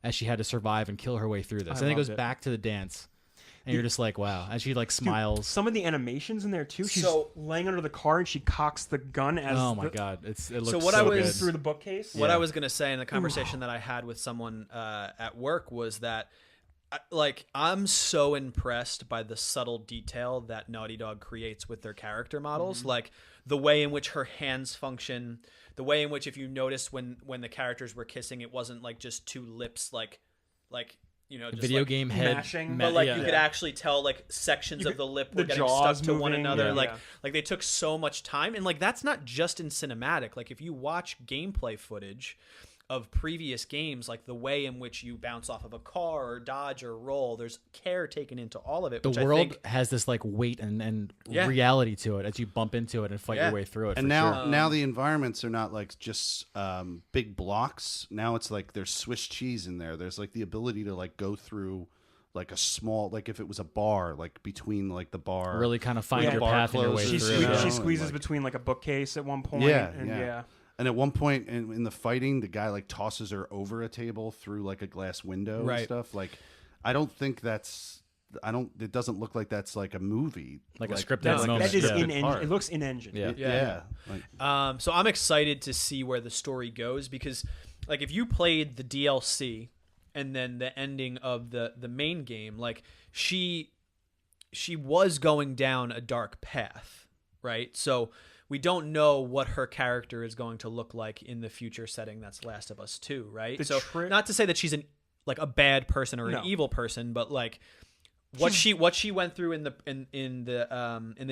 as she had to survive and kill her way through this. I And then it loved goes it. back to the dance, and you're just like, wow, and she like smiles. Some of the animations in there too. She's So- laying under the car and she cocks the gun as Oh my god, it looks what so I was- good. through the bookcase. What I was gonna say in the conversation that I had with someone at work was that, like, I'm so impressed by the subtle detail that Naughty Dog creates with their character models, like the way in which her hands function, the way in which, if you notice when the characters were kissing, it wasn't like just two lips, like you know, just Video like, game head, mashing, but like yeah. you could actually tell like sections You of the lip the were getting jaws stuck to one moving, another. yeah. Like Yeah. like they took so much time, and like that's not just in cinematic. Like if you watch gameplay footage of previous games, like the way in which you bounce off of a car or dodge or roll, there's care taken into all of it. The which I world think, has this like weight and Yeah. reality to it as you bump into it and fight Yeah. your way through it. And for now, sure. now the environments are not like just big blocks. Now it's like there's Swiss cheese in there. There's like the ability to like go through like a small, like if it was a bar, like between like the bar. really kind of find Yeah. your Bar path and your way closes, through. you know, She and, squeezes like- between like a bookcase at one point. Yeah, and yeah. And at one point in the fighting, the guy like tosses her over a table through like a glass window and Right. stuff. Like, I don't think that's. It doesn't look like that's like a movie, Like a scripted That's, moment. that is Yeah. in engine. It looks in engine. Yeah. Yeah. Like, so I'm excited to see where the story goes, because like if you played the DLC and then the ending of the main game, like she was going down a dark path, right? So we don't know what her character is going to look like in the future setting that's Last of Us 2, right? The So not to say that she's a bad person or No. an evil person, but like what she went through in the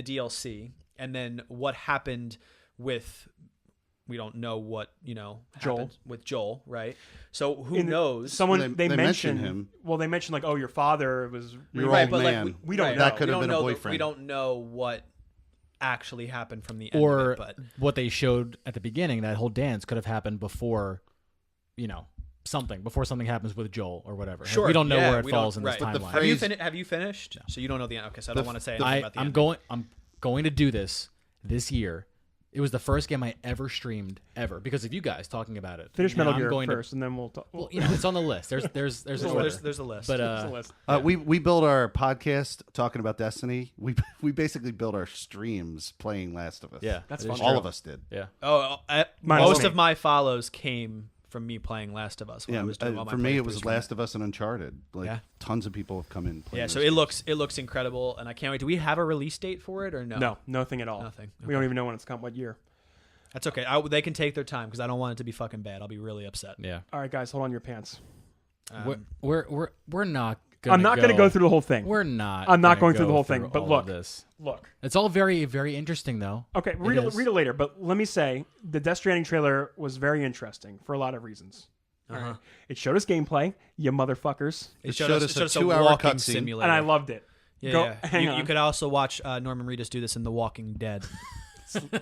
DLC, and then what happened with, we don't know what, you know, Joel. happened with Joel, right? So who In the- knows? Someone They they, mention mentioned him. Well, they mentioned like, oh, your father was Your right, old but man. like we don't right, know. That could we have don't been a know boyfriend. we don't know what actually happened from the end Or of it, but what they showed at the beginning, that whole dance could have happened before, you know, before something happens with Joel or whatever. sure, We don't know yeah, where it we falls don't- in this right. But the timeline. Have you finished? So you don't know the end. Okay, so I don't want to say anything about the I'm end. going to do this year It was the first game I ever streamed ever because of you guys talking about it. Finish And Metal I'm Gear going first, and then we'll talk. Well, it's on the list. There's an order. There's a list. But There's a list. We build our podcast talking about Destiny. We basically build our streams playing Last of Us. Yeah, That's it is fun. All true. of us did. Yeah. Most me. of my follows came from me playing Last of Us when Yeah, I was doing all my for me, it was playthroughs. Last of Us and Uncharted. Like Yeah. tons of people have come in. Yeah, playing so those it games. looks incredible, and I can't wait. Do we have a release date for it or no? No, nothing at all. Nothing. We don't even know when it's come. What year? That's okay. They can take their time because I don't want it to be fucking bad. I'll be really upset. Yeah. All right, guys, hold on your pants. We're not. Gonna I'm not going to go through the whole thing. We're not. I'm not gonna going through the go whole thing, but all look. of this. Look. It's all very, very interesting, though. Okay, It read is. it later. But let me say, the Death Stranding trailer was very interesting for a lot of reasons. All right. It showed us gameplay, you motherfuckers, It showed us a a 2-hour walking cutscene. simulator. and I loved it. Yeah, Go- yeah. hang you, on. you could also watch Norman Reedus do this in The Walking Dead.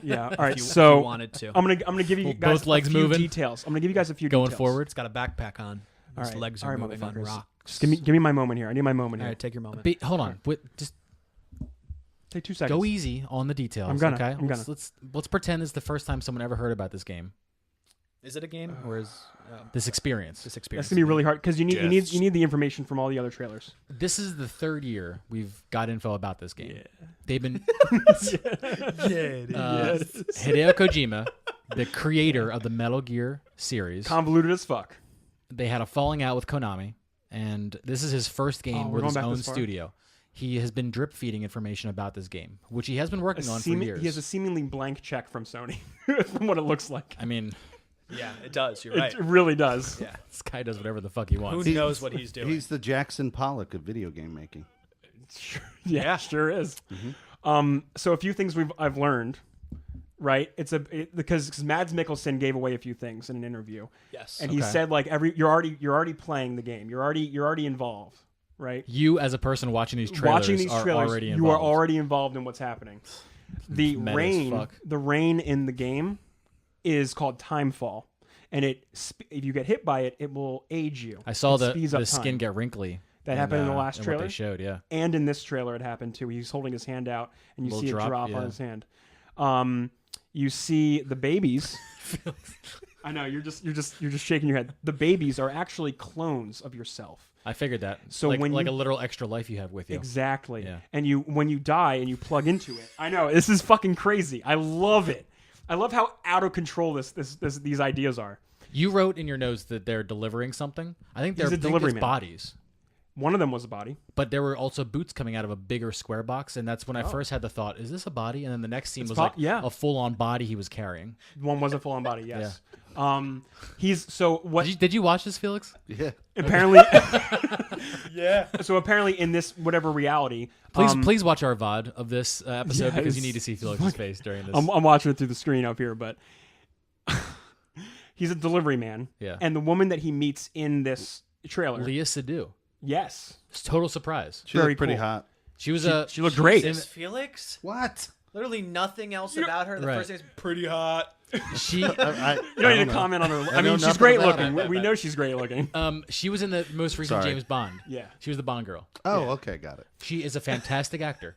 Yeah. All right. if you So wanted to. I'm gonna give you Both guys legs a few moving? details. I'm gonna give you guys a few Going details. forward. It's got a backpack on. All His right. legs All are right, moving on motherfuckers. rocks. Just give me my moment here. I need my moment All here. right, take your moment. Hold on. Just Take 2 seconds. go easy on the details. I'm gonna. Okay. I'm gonna. Let's pretend it's the first time someone ever heard about this game. Is it a game or is This experience. this experience? That's gonna be really hard because you need Yes. you need the information from all the other trailers. This is the third year we've got info about this game. They've been Hideo Kojima, the creator of the Metal Gear series. Convoluted as fuck. They had a falling out with Konami, and this is his first Oh, game we're with going his back own this far? studio. He has been drip feeding information about this game, which he has been working on for years. He has a seemingly blank check from Sony, from what it looks like. I mean, Yeah, it does. You're right. It really does. Yeah. this guy does whatever the fuck he wants. Who knows what he's doing? He's the Jackson Pollock of video game making. Yeah, sure is. So a few things I've learned, right? Because Mads Mikkelsen gave away a few things in an interview, Yes. and he said like you're already playing the game. You're already involved, right? You, as a person watching these trailers, are already you involved. are already involved in what's happening. The Meta as fuck. rain in the game is called Timefall, and if you get hit by it, it will age you. I saw It speeds the up skin time. get wrinkly. That happened in the last in trailer? What they showed, yeah. And in this trailer, it happened too. He's holding his hand out, and you Little see drop, a drop yeah. on his hand. You see the babies. I know you're just shaking your head. The babies are actually clones of yourself. I figured that. So like, when like you- a literal extra life you have with you. Exactly. Yeah. And when you die and you plug into it, I know this is fucking crazy. I love it. I love how out of control these ideas are. You wrote in your notes that they're delivering something. I think they're He's a delivery man. bodies. One of them was a body. But there were also boots coming out of a bigger square box, and that's when I first had the thought, is this a body? And then the next scene was like yeah. a full-on body he was carrying. One was a full-on body. Yes. He's so what? Did you watch this, Felix? Yeah. Apparently, Yeah. so apparently in this whatever reality, Please watch our VOD of this episode yeah, because you it's need to see Felix's face during this. I'm watching it through the screen up here, but he's a delivery man. Yeah. And the woman that he meets in this trailer, Leah Seydoux. yes, It's total surprise. She Very looked pretty cool. hot. She was she looked great. in- Felix? What? Literally nothing else about her. The Right. first thing is pretty hot. she You don't need to comment on her. I know mean, she's nothing great about looking. her. We know she's great looking. she was in the most recent Sorry. James Bond. Yeah. She was the Bond girl. Oh, okay, got it. She is a fantastic actor.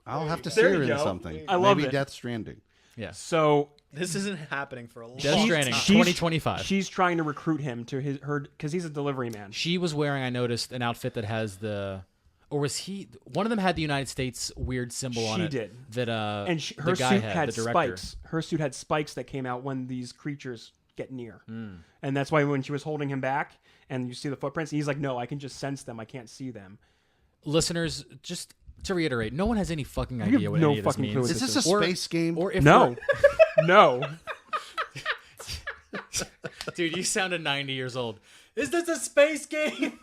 I'll have to see There her you in go. something. I love Maybe it. Death Stranding. Yeah. So This isn't happening for a long Death time. Stranding, she's- 2025. she's trying to recruit him to her because he's a delivery man. She was wearing, I noticed, an outfit that has or was he? One of them had the United States weird symbol on She it. did. That And the her guy suit had the director. spikes. Her suit had spikes that came out when these creatures get near, Hmm. and that's why when she was holding him back, and you see the footprints, he's like, "No, I can just sense them. I can't see them." Listeners, just to reiterate, no one has any fucking have idea what no any of this fucking clue means. what Is this a Or- space game? Or if No, no. dude, you sounded 90 years old. Is this a space game?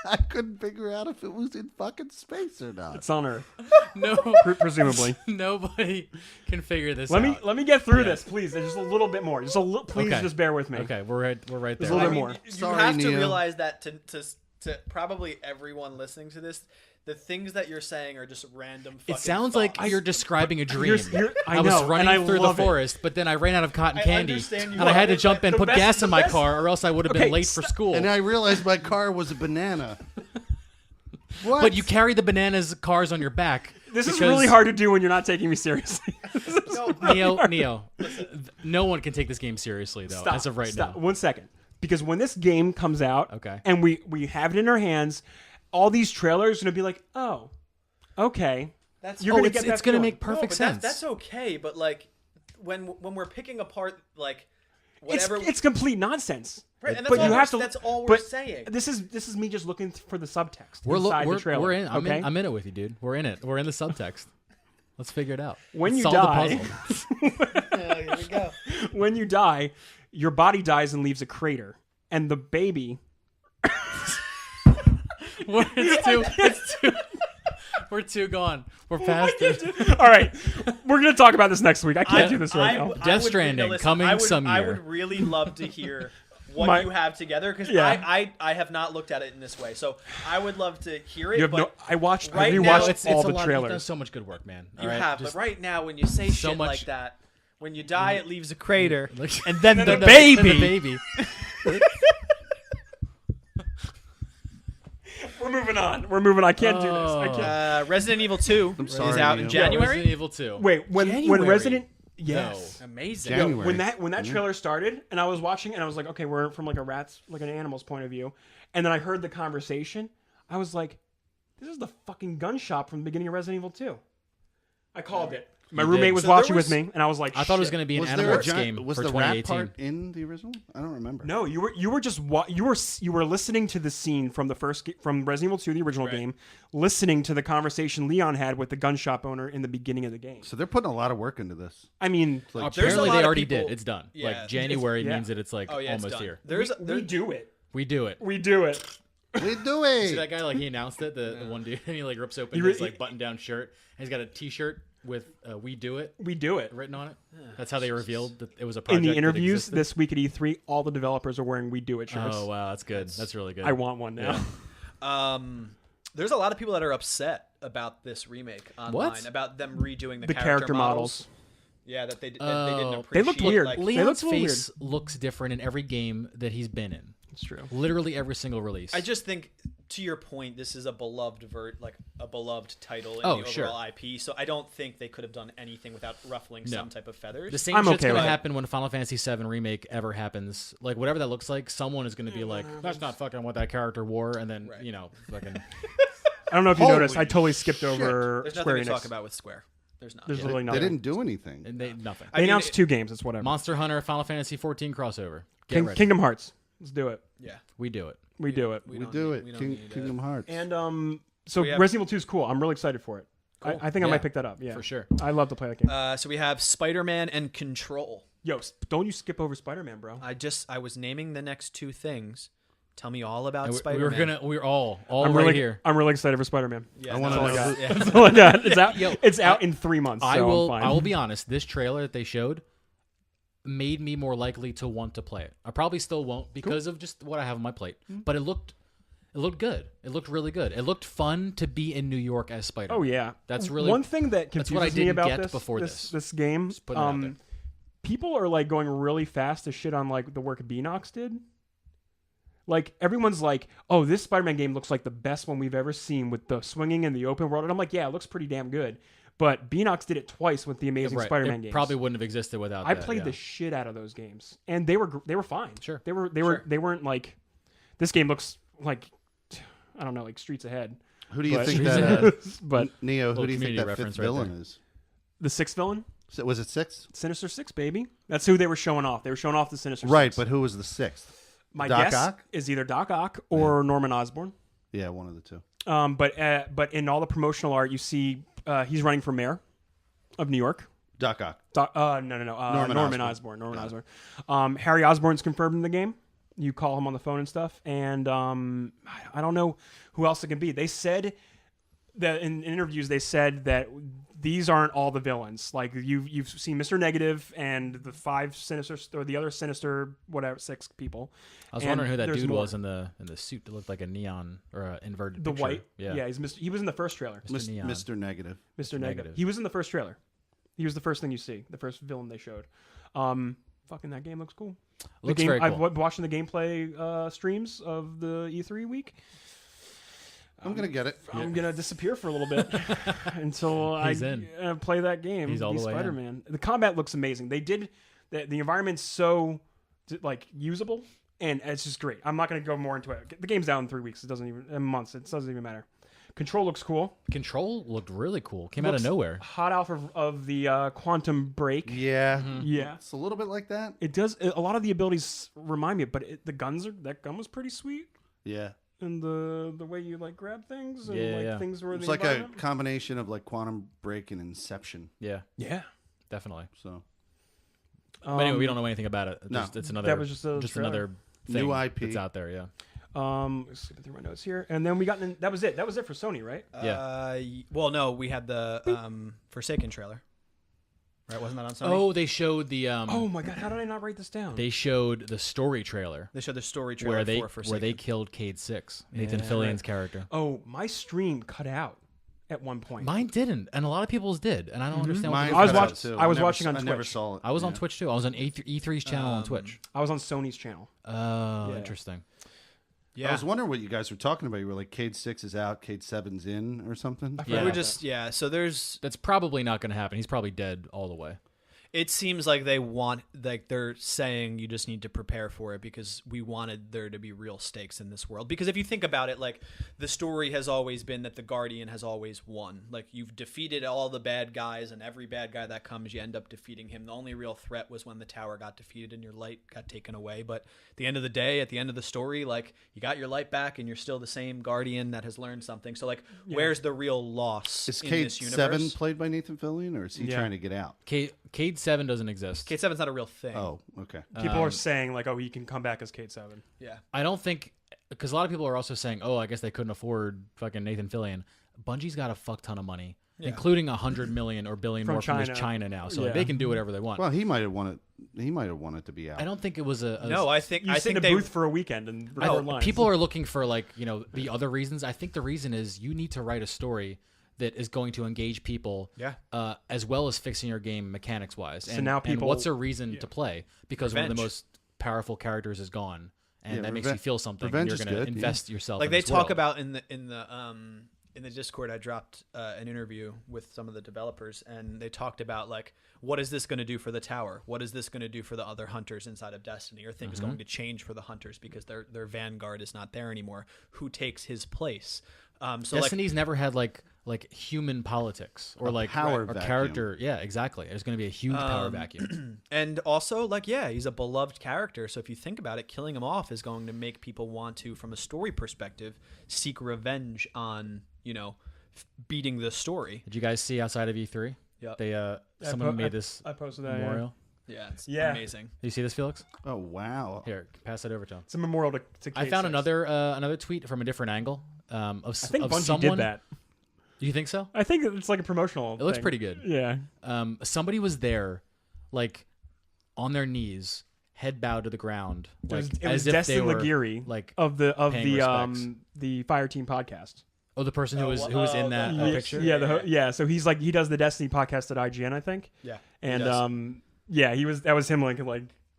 I couldn't figure out if it was in fucking space or not. It's on Earth, No, presumably. nobody can figure this Let out. me get through this, please. There's just a little bit more. Please, Okay. just bear with me. Okay, we're right there. There's a little bit more. You Sorry, have to Neo. realize that to probably everyone listening to this, the things that you're saying are just random fucking It sounds thoughts. like you're describing a dream. I I was know, running and I through the love it. forest, but then I ran out of cotton I candy, understand you and I had to are, jump but and the put best- gas in my the best- car, or else I would have been Okay, late for school. And I realized my car was a banana. What? But you carry the bananas cars on your back. This is because- really hard to do when you're not taking me seriously. Neo. No one can take this game seriously though, as of right now. 1 second. Because when this game comes out, Okay. and we have it in our hands, all these trailers are gonna be like, oh, okay. You're gonna it's get that gonna feeling. make perfect sense. That's okay, but like when we're picking apart like whatever, It's complete nonsense. right, and but you have to. that's all we're but saying. This is me just looking for the subtext We're inside the trailer. We're in. Okay. I'm in it with you, dude. We're in it. We're in the subtext. Let's figure it out. When Let's you solve die- the puzzle. Here we go. When you die, your body dies and leaves a crater, and the baby. It's too. We're too gone. We're past it. All right, we're gonna talk about this next week. I can't do this right now. Death Stranding, coming some I year. would really love to hear what you have together because Yeah. I have not looked at it in this way, so I would love to hear it. You have but no. I watched. right I now, rewatched it's all a the lot. You've done trailers. so much good work, man. you All right? have, Just but right now when you say so shit much- like that, when you die, it leaves a crater, like- and then the then baby. the baby. We're moving on. We're moving. I can't do this. I can't. Resident Evil 2 is sorry, out Neil. in Yeah, January. Resident Evil 2. Wait, when January. Resident. Yes. Amazing. Yo, January. when that trailer started, and I was watching, and I was like, okay, we're from like an animal's point of view, and then I heard the conversation. I was like, this is the fucking gun shop from the beginning of Resident Evil 2. I called it. My You roommate did. was So there watching was- with me, and I was like, I thought it was shit. going to be an Was there a Animorphs giant, game was for the rat 2018. part in the original? I don't remember. No, you were just you were listening to the scene from the from Resident Evil 2, the original game, listening to the conversation Leon had with the gun shop owner in the beginning of the game. So they're putting a lot of work into this. I mean, Like, There's a Apparently lot they of already people- did. It's done. Yeah. Like January yeah. means that it's like Oh yeah, it's almost done. here. we do it. We do it. We do it. we do See it. that guy? Like he announced it. The one dude, and he like rips open You his re- like button-down shirt. And he's got a T-shirt with "We Do It" We do it. written on it. That's how they revealed that it was a In project. the that interviews existed. this week at E3, all the developers are wearing "We Do It" shirts. Oh wow, that's good. That's really good. I want one now. There's a lot of people that are upset about this remake online, What? about them redoing the, The character models. Yeah, that they didn't Oh. appreciate. They looked weird. Like, They Leon's look a little face looks different in every game that he's been in. It's true. Literally every single release. I just think, to your point, this is a beloved beloved title in Oh, the sure. overall IP. So I don't think they could have done anything without ruffling some type of feathers. The same I'm shit's okay gonna with it. happen when Final Fantasy VII Remake ever happens. Like whatever that looks like, someone is gonna be like, "That's not fucking what that character wore," and then fucking. I don't know if you Holy noticed. I totally skipped over There's Square nothing to Enix. talk about with Square. There's not. There's Yeah. literally They nothing. didn't do anything. And they nothing. They announced 2 games. It's whatever. Monster Hunter, Final Fantasy 14 crossover. Get ready. Kingdom Hearts. Let's do it. Yeah. We do it. We do it. We don't do need- it. we don't need Kingdom Hearts. And so We have- Resident Evil 2 is cool. I'm really excited for it. I think I Yeah. might pick that up. Yeah, For sure. I love to play that game. So we have Spider-Man and Control. Yo, don't you skip over Spider-Man, bro? I was naming the next 2 things. Tell me all about And Spider-Man. we're all I'm right really, here. I'm really excited for Spider-Man. Yeah, I wanna no, know that's- who- yeah. That's all I got. It's out. Yo, it's out in 3 months. I so will. I'm fine. I will be honest. This trailer that they showed made me more likely to want to play it. I probably still won't because of just what I have on my plate. But it looked good. It looked really good. It looked fun to be in New York as Spider. Oh yeah, That's really one thing that that's confuses what I me didn't about get before this game. putting it out there. People are like going really fast to shit on like the work Beanox did. Like everyone's like, "Oh, this Spider-Man game looks like the best one we've ever seen with the swinging and the open world." And I'm like, "Yeah, it looks pretty damn good." But Beanox did it twice with the Amazing Right. Spider-Man It games. probably wouldn't have existed without. I that, played yeah. the shit out of those games, and they were fine. Sure. they Sure. weren't like. This game looks like, I don't know, like Streets Ahead. Who do you But- think that But Neo? Who Little do you think community that reference fifth right villain there. is? the 6th villain, So, was it 6? Sinister Six, baby. That's who they were showing off. They were showing off the Sinister Right, Six. but who was the 6th? My Doc guess Ock? is either Doc Ock or Norman Osborn. Yeah, one of the two. But in all the promotional art, you see he's running for mayor of New York. Doc Ock. No. Norman Osborn. Norman Osborn. Harry Osborn's confirmed in the game. You call him on the phone and stuff. And I don't know who else it can be. They said that in interviews, they said that these aren't all the villains. Like you've seen Mr. Negative and the 5 sinister or the other sinister 6 people. I was And wondering who that there's dude more. was in the suit that looked like a neon or a inverted. The picture. white. Yeah. He was in the first trailer. Mr. Neon. Mr. Negative. Mr. Negative. Negative. He was in the first trailer. He was the first thing you see, the first villain they showed. Fucking that game looks cool. Looks game, very cool. I've watching the gameplay streams of the E3 week. I'm gonna get it. I'm gonna disappear for a little bit until He's in. Play that game. He's all the way in. Spider-Man. The combat looks amazing. They did the environment's so like usable, and it's just great. I'm not gonna go more into it. The game's out in 3 weeks. It doesn't even months. It doesn't even matter. Control looks cool. Control looked really cool. Came out of Looks nowhere. Hot off of the Quantum Break. Yeah, Yeah. it's a little bit like that. It does. A lot of the abilities remind me, but that gun was pretty sweet. Yeah, And the way you like grab things and Yeah, like yeah. things were it's the like a environment. combination of like Quantum Break and Inception. Yeah, Yeah. definitely. So But anyway, we don't know anything about it. No. It's another. That was just a trailer. another New thing IP. that's out there. Yeah. Skipping through my notes here, and then we got that was it. That was it for Sony, right? Well, no, we had the Forsaken trailer. Right? Wasn't that on Sony? Oh, they showed the. Oh my god, how did I not write this down? They showed the story trailer They showed the story trailer where they for Forsaken. where they killed Cade 6, Nathan Yeah. Fillion's character. Oh, my stream cut out at one point. Mine didn't, and a lot of people's did, and I don't understand. Mine What I was cut out, watching- too. I was never- watching on I never Twitch. saw it. I was on Yeah. Twitch too. I was on E3's channel on Twitch. I was on Sony's channel. Oh, Yeah. interesting. Yeah. I was wondering what you guys were talking about. You were like, Cade 6 is out, Cade 7's in, or something. I We forgot were about just So there's. That's probably not going to happen. He's probably dead all the way. It seems like they're saying you just need to prepare for it because we wanted there to be real stakes in this world. Because if you think about it, like the story has always been that the Guardian has always won. Like you've defeated all the bad guys, and every bad guy that comes, you end up defeating him. The only real threat was when the tower got defeated and your light got taken away. But at the end of the day, at the end of the story, like you got your light back and you're still the same Guardian that has learned something. So like, where's the real loss Is in Cade this universe? 7 played by Nathan Fillion, or is he Yeah. trying to get out? Cade 7 doesn't exist. Cade 7's not a real thing. Oh, okay. People are saying like, oh, he can come back as Cade 7. Yeah. I don't think, because a lot of people are also saying, oh, I guess they couldn't afford fucking Nathan Fillion. Bungie's got a fuck ton of money, including 100 million or billion From more from China. China now. So Yeah. like, they can do whatever they want. Well, he might have wanted. He might have wanted to be out. I don't think it was a No, I think You I sit in think a they booth for a weekend and I- record lines. people are looking for like the other reasons. I think the reason is you need to write a story that is going to engage people, as well as fixing your game mechanics wise. So now and people- what's a reason to play? Because one of Revenge. the most powerful characters is gone, and Yeah, that makes you feel something. And revenge you're is going to good, invest yourself. like in they this talk world. about in the Discord. I dropped an interview with some of the developers, and they talked about like, what is this going to do for the tower? What is this going to do for the other hunters inside of Destiny? Are things going to change for the hunters because their vanguard is not there anymore? Who takes his place? So Destiny's never had like human politics or like power a vacuum. character. Yeah, exactly. There's going to be a huge power vacuum. and also like he's a beloved character. So if you think about it, killing him off is going to make people want to, from a story perspective, seek revenge on beating the story. Did you guys see outside of E3? Yep. They someone made this I posted that. memorial. Yeah, it's Yeah. amazing. Did you see this, Felix? Oh wow. Here, pass it over to him. It's a memorial to I Cade found 6. another tweet from a different angle. I think of Bungie someone. did that. Do you think so? I think it's like a promotional. It looks thing. pretty good. Yeah. Somebody was there, like on their knees, head bowed to the ground, like It as was if Destin they were Laguirre like of paying respects. the Fire Team podcast. the person who was in that the- picture. Yeah. So he's like he does the Destiny podcast at IGN, I think. Yeah, And does. that was him like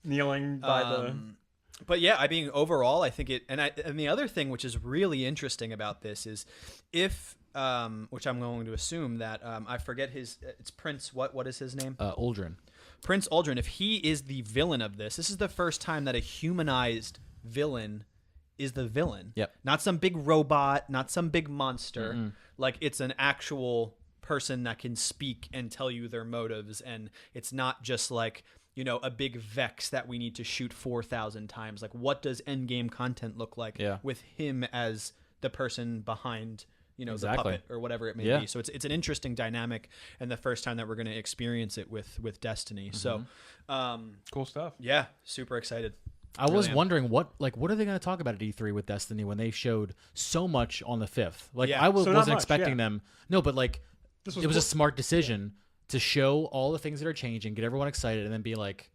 kneeling by the. But yeah, I mean, overall, I think and the other thing which is really interesting about this is if, which I'm going to assume that I forget it's Prince. What is his name? Uldren. Prince Uldren. If he is the villain of this is the first time that a humanized villain is the villain. Yep. Not some big robot, not some big monster. Like it's an actual person that can speak and tell you their motives, and it's not just like a big Vex that we need to shoot 4,000 times. Like, what does endgame content look like with him as the person behind, the puppet or whatever it may be? So it's an interesting dynamic, and the first time that we're going to experience it with Destiny. So, Cool stuff. yeah, super excited. I was am. wondering what are they going to talk about at E3 with Destiny when they showed so much on the 5th? Like Yeah. I So not wasn't much, expecting yeah. them. No, but like This it was a cool. smart decision to show all the things that are changing, get everyone excited, and then be like,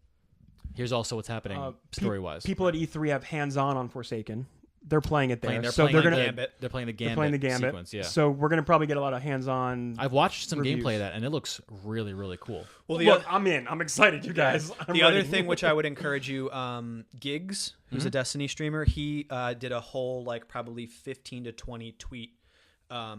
here's also what's happening story wise. People at E3 have hands-on Forsaken. They're playing it there, They're so playing they're the gonna Gambit. They're playing the they're Gambit, playing the Gambit. sequence. Yeah, So we're gonna probably get a lot of hands-on. I've watched some reviews. gameplay of that, and it looks really, really cool. Well, Look, I'm in. I'm excited, you guys. I'm the other ready. thing which I would encourage you, Gigs, who's a Destiny streamer, he did a whole probably 15 to 20 tweet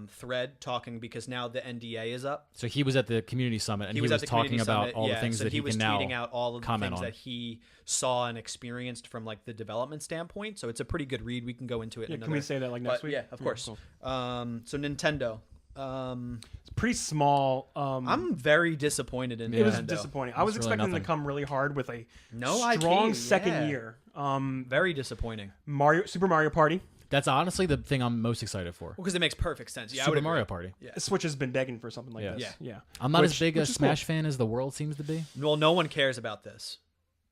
thread talking because now the NDA is up. So he was at the community summit and he was at the talking community about summit, all the things so that he was can now tweeting out all of the comment things on. that he saw and experienced from like the development standpoint. So it's a pretty good read. We can go into it. Yeah, in can we say that like next week? Yeah, of course. cool. So Nintendo. It's pretty small. I'm very disappointed in It was Nintendo. disappointing. I was really expecting them nothing. to come really hard with a No strong IP, second yeah. year. Very disappointing. Super Mario Party. That's honestly the thing I'm most excited for. Because it makes perfect sense. Yeah, I would Super agree. Mario Party. Yeah. Switch has been begging for something like Yeah. this. Yeah. I'm not Which- as big a which is Smash fan as the world seems to be. Well, no one cares about this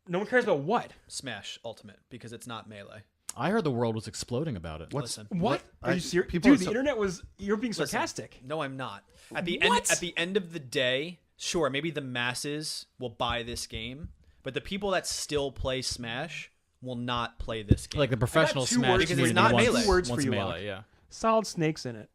No one cares about what? Smash Ultimate because it's not Melee. I heard the world was exploding about it. Listen. What? Are you serious? people Dude, are the internet was. You're being sarcastic. No, I'm not. At the What? end of the day, sure, maybe the masses will buy this game, but the people that still play Smash will not play this game. Like the professional two Smash words because community it's not wants, Melee. Two words for wants you, Melee, Locke. yeah. Solid Snake's in it.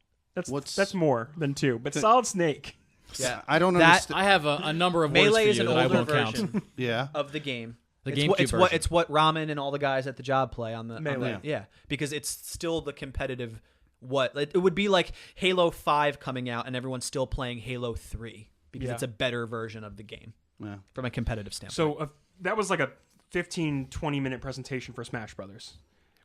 What's- That's more than two, but Solid Snake. yeah, I don't That- understand. I have a number of Melee words for is you an that I older won't count. version Yeah. of the game. The it's GameCube what, version. it's what Ramen and all the guys at the job play on the Melee. yeah, because it's still the competitive. It would be like Halo 5 coming out and everyone's still playing Halo 3 because Yeah. it's a better version of the game Yeah. from a competitive standpoint. So that was like a 15, 20-minute presentation for Smash Brothers,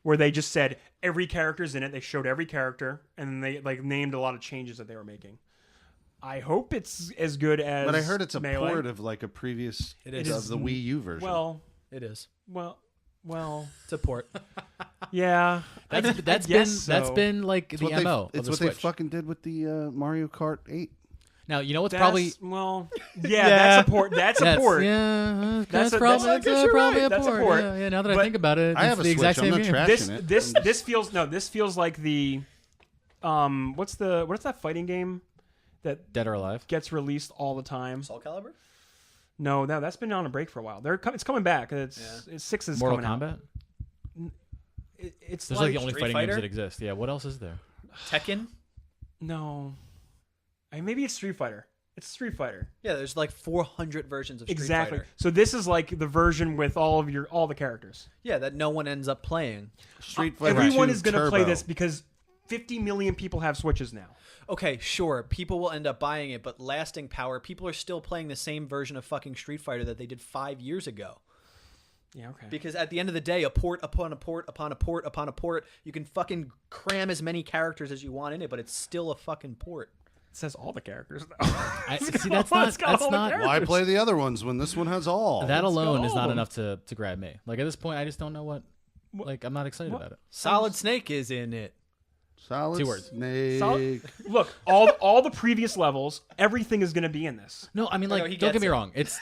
where they just said every character's in it. They showed every character, and they like named a lot of changes that they were making. I hope it's as good as. But I heard it's a Melee. port of like a previous It is. of the Wii U version. Well, it is. well. It's a port. Yeah, That's I been guess that's so. been like it's the what they, MO. it's of the what Switch. they fucking did with the Mario Kart 8. Now you know what's That's, probably well, yeah, that's a port. That's a port. Yeah, That's that's a- probably that's- that's, you're probably right. a That's a port. port. Yeah, now that I But think about it, I have it's a the exact Switch. I'm same not game. trashing This it. this feels like the what's that fighting game that Dead or Alive. gets released all the time? Soul Calibur? No, that's been on a break for a while. It's coming back. It's 6 is Mortal coming Kombat. out. It's Those are like the only Street fighting Fighter? games that exist. Yeah. What else is there? Tekken? no. Maybe it's Street Fighter. It's Street Fighter. Yeah, there's like 400 versions of Street Exactly. Fighter. So this is like the version with all the characters. Yeah, that no one ends up playing. Street Fighter Everyone 2 is going to play Turbo. this because 50 million people have Switches now. Okay, sure, people will end up buying it, but lasting power, people are still playing the same version of fucking Street Fighter that they did 5 years ago. Yeah, okay. Because at the end of the day, a port upon a port upon a port upon a port, you can fucking cram as many characters as you want in it, but it's still a fucking port. It says all the characters though. See, that's not. It's got all the characters. Why play the other ones when this one has all? That alone is all not of them. enough to grab me. Like at this point, I just don't know what. Like I'm not excited about it. Solid Snake is in it. Solid 2 words. Snake. Look, all the previous levels, everything is going to be in this. No, I mean No, like he don't get gets me it. wrong. It's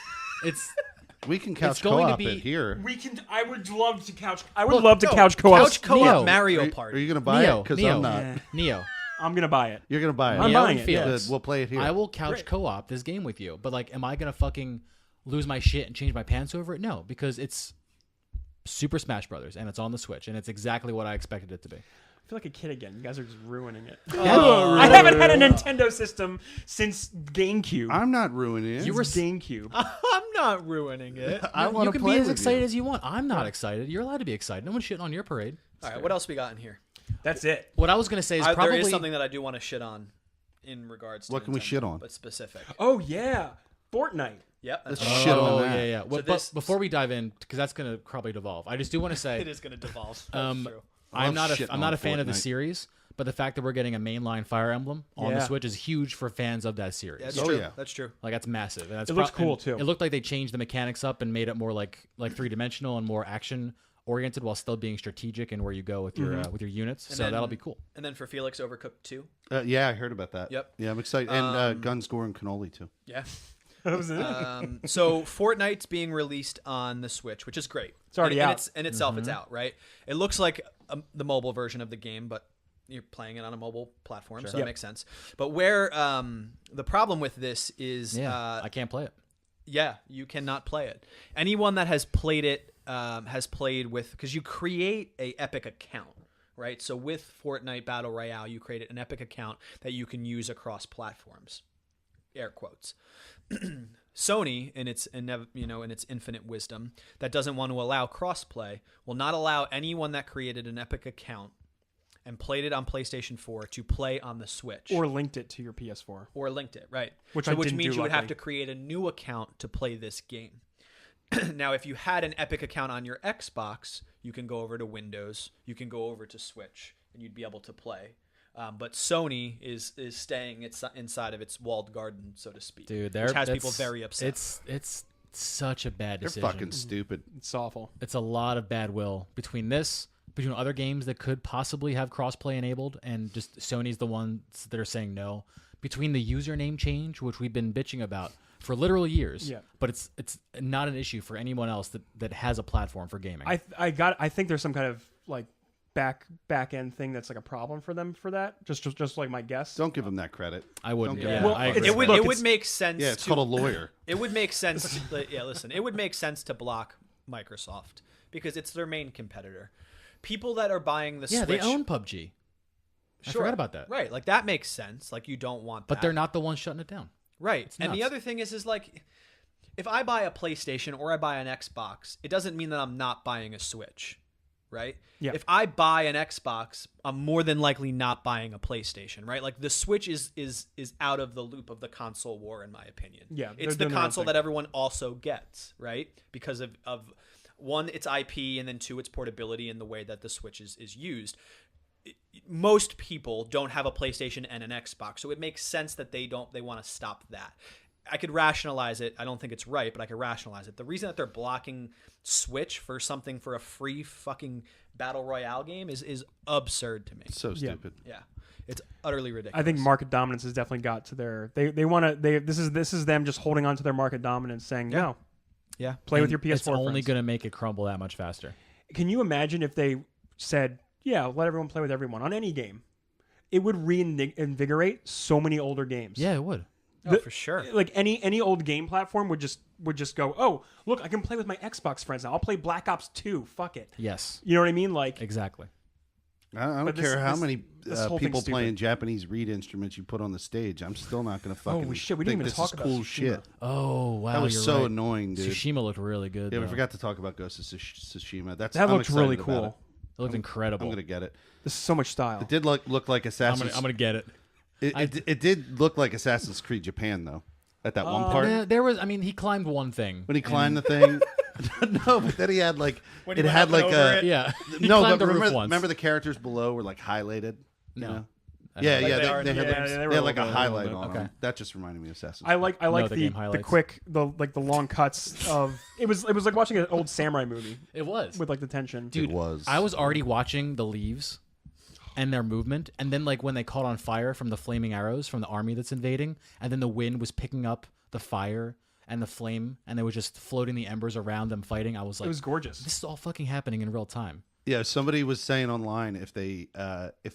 We can couch going to co-op be- it here. We can. I would love to couch. I would Look, love to no, couch co-op. Couch co-op Neo. Mario Are you Party. going to buy Neo. it? Because Neo. I'm not. Yeah. Neo. I'm going to buy it. You're going to buy it. I'm Neo buying and it, yeah. Felix. Good. We'll play it here. I will couch co-op this game with you, but like, am I gonna fucking lose my shit and change my pants over it? No, because it's Super Smash Brothers and it's on the Switch and it's exactly what I expected it to be. I feel like a kid again. You guys are just ruining it. Oh, I haven't had a Nintendo system since GameCube. I'm not ruining it. You were GameCube. I'm not ruining it. I want You to can play be as with excited you. as you want. I'm not excited. You're allowed to be excited. No one's shitting on your parade. All right, what else we got in here? That's it. What I was gonna say is There probably is something that I do want to shit on in regards to What can we Nintendo, shit on? But specific. Oh yeah, Fortnite. Yep. That's Let's right. shit on Oh that. yeah. But this- before we dive in, because that's gonna probably devolve. I just do want to say It is going to devolve. That's true. I'm not shitting I'm not on a fan of the Fortnite. series, but the fact that we're getting a mainline Fire Emblem on the Yeah. Switch is huge for fans of that series. That's Oh, true. yeah. That's true. Like that's massive. And that's It looks and cool, too. It looked like they changed the mechanics up and made it more like 3-dimensional and more action oriented while still being strategic in where you go with your units. So then- that'll be cool. And then for Felix, Overcooked 2. Yeah, I heard about that. Yep. Yeah, I'm excited. And Guns, Gore, and Cannoli, too. Yeah. That was it. So Fortnite's being released on the Switch, which is great. It's already out. In itself, it's out, right? It looks like the mobile version of the game, but you're playing it on a mobile platform, so Yep. it makes sense. But where the problem with this is, I can't play it. yeah, you cannot play it. Anyone that has played it has played with, because you create a Epic account, right? So with Fortnite Battle Royale, you create an Epic account that you can use across platforms. Air quotes. Sony, in its infinite wisdom, that doesn't want to allow crossplay, will not allow anyone that created an Epic account and played it on PlayStation 4 to play on the Switch. Or linked it to your PS4. Or linked it, right. Which which didn't means do, you would have luckily. to create a new account to play this game. Now, if you had an Epic account on your Xbox, you can go over to Windows, you can go over to Switch, and you'd be able to play. But Sony is staying inside of its walled garden, so to speak, Dude, which has people very upset. It's such a bad They're decision. fucking stupid. It's awful. It's a lot of bad will between other games that could possibly have crossplay enabled, and just Sony's the ones that are saying no. Between the username change, which we've been bitching about for literal years, Yeah. but it's not an issue for anyone else that has a platform for gaming. I think there's some kind of like back end thing that's like a problem for them for that. Just like my guess. Don't give them that credit. I wouldn't. Don't Yeah, get Well, I it's- agree. It would Look, it it's- would make sense. Yeah, it's to, called a lawyer. It would make sense. Listen. It would make sense to block Microsoft because it's their main competitor. People that are buying the Yeah, Switch, they own PUBG. I Sure. forgot about that. Right, like that makes sense. Like you don't want that. But they're not the ones shutting it down. Right. And the nuts. other thing is like if I buy a PlayStation or I buy an Xbox, it doesn't mean that I'm not buying a Switch, right? Yeah. If I buy an Xbox, I'm more than likely not buying a PlayStation, right? Like the Switch is out of the loop of the console war in my opinion. Yeah, It's they're the doing their own console thing. that everyone also gets, right? Because of one, its IP, and then two, its portability and the way that the Switch is used. Most people don't have a PlayStation and an Xbox, so it makes sense that they want to stop that. I could rationalize it. I don't think it's right, but I could rationalize it. The reason that they're blocking Switch for a free fucking battle royale game is absurd to me. So stupid. Yeah, it's utterly ridiculous. I think market dominance has definitely got to their. They want to. This is them just holding on to their market dominance, saying no. Yeah, Play with And your PS4. It's only friends. going to make it crumble that much faster. Can you imagine if they said, "Yeah, let everyone play with everyone on any game"? It would reinvigorate so many older games. Yeah, it would. for sure. Like any old game platform would just go, "Oh, look, I can play with my Xbox friends now. I'll play Black Ops 2. Fuck it." Yes, You know what I mean? Like, exactly. I don't But care how this many whole people thing's stupid. playing Japanese reed instruments you put on the stage. I'm still not going to fucking shit, we think didn't even this talk is about cool Tsushima. shit. Oh, wow. That was you're so right. annoying, dude. Tsushima looked really good. Yeah, we though. forgot to talk about Ghost of Tsushima. that I'm looked really excited about cool. It looked incredible. I'm going to get it. This is so much style. It did look like I'm Assassin's. gonna get it. It did look like Assassin's Creed Japan though. At that one part Yeah, there was. I mean, he climbed one thing. when he climbed the thing. No, but then he had like When it he went had up like and a over it. Yeah. He no. But climbed the roof remember, once. remember the characters below were like highlighted. You No. know? I Yeah, know. yeah. Like they are They in had the like, games. Yeah, they they were had a like a little bit, highlight bit. on Okay. them. That just reminded me of Assassin's. I like the the game highlights. quick the long cuts of it was like watching an old samurai movie It was. with like the tension. Dude, It was. I was already watching the leaves and their movement, and then like when they caught on fire from the flaming arrows from the army that's invading, and then the wind was picking up the fire and the flame, and they were just floating the embers around them fighting. I was like, It was gorgeous. this is all fucking happening in real time. Yeah, somebody was saying online if they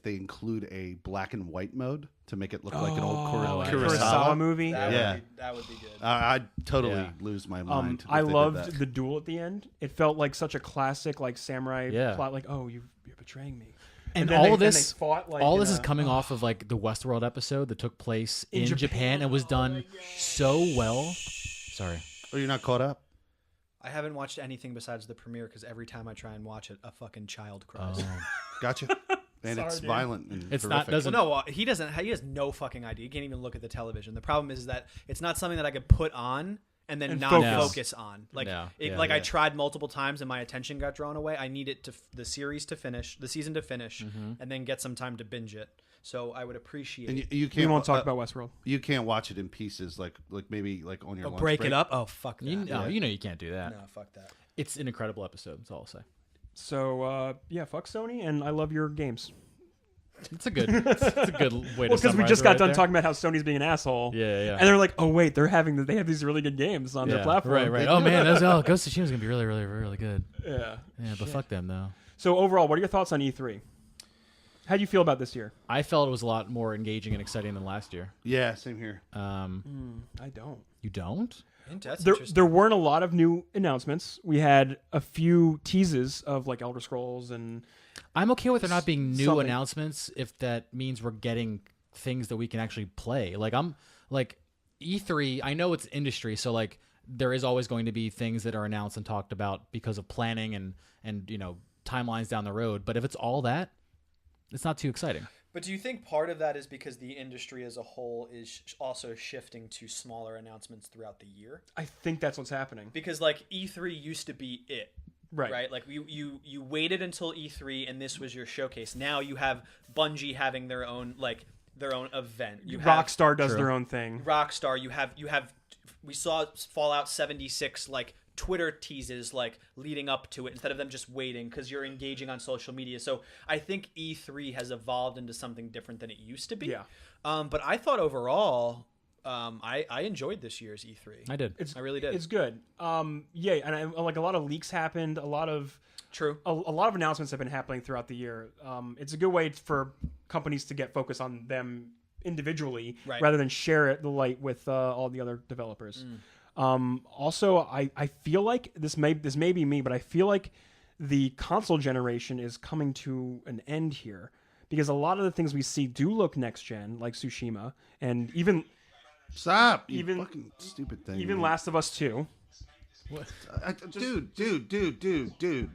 include a black and white mode to make it look like an old Kurosawa Kurosawa. movie. Yeah. That would be good. I'd totally Yeah. lose my mind. I if they did loved that. the duel at the end. It felt like such a classic like samurai Yeah. plot. Like, oh, you're betraying me. And then all they- of then this, they fought, like, all in this is a- coming off of like the Westworld episode that took place In in Japan. Japan and was done so well. Sorry. Oh, you're not caught up? I haven't watched anything besides the premiere because every time I try and watch it, a fucking child cries. Gotcha. And Sorry, it's dude. violent and It's horrific. not doesn't. Well, no, he doesn't. He has no fucking idea. He can't even look at the television. The problem is that it's not something that I could put on and then And not focus. focus on. Like, No. it, Yeah, like I yeah. tried multiple times and my attention got drawn away. I need it to the series to finish, the season to finish, and then get some time to binge it. So I would appreciate. And it. you We can't. won't talk about Westworld. You can't watch it in pieces, like maybe like on your lunch break break. it up. Oh fuck that. You know you can't do that. No, fuck that. It's an incredible episode. That's all I'll say. So yeah, fuck Sony, and I love your games. It's a good way Well, to. because we summarize just it got right done there. talking about how Sony's being an asshole. Yeah, yeah. And they're like, oh wait, they have these really good games on their platform. Right, right. Oh man, Ghost of Tsushima is gonna be really, really, really good. Yeah. Yeah, but fuck them though. So overall, what are your thoughts on E3? How do you feel about this year? I felt it was a lot more engaging and exciting than last year. Yeah, same here. I don't. You don't? That's There, interesting. there weren't a lot of new announcements. We had a few teases of like Elder Scrolls and I'm okay with there not being new Something. announcements if that means we're getting things that we can actually play. Like I'm like E3, I know it's industry, so like there is always going to be things that are announced and talked about because of planning and you know timelines down the road. But if it's all that, it's not too exciting. But do you think part of that is because the industry as a whole is also shifting to smaller announcements throughout the year? I think that's what's happening. Because like E3 used to be it. Right. Like you waited until E3 and this was your showcase. Now you have Bungie having their own event. You have Rockstar does their own thing. Rockstar. You have we saw Fallout 76 like Twitter teases like leading up to it instead of them just waiting because you're engaging on social media. So I think E3 has evolved into something different than it used to be. Yeah. But I thought overall, I enjoyed this year's E3. I did. I really did. It's good. Yeah, and like a lot of leaks happened. A lot of announcements have been happening throughout the year. It's a good way for companies to get focus on them individually rather than share the light with all the other developers. Also, I feel like this may be me, but I feel like the console generation is coming to an end here because a lot of the things we see do look next gen, like Tsushima, and even fucking stupid thing. Even man. Last of Us 2. Dude.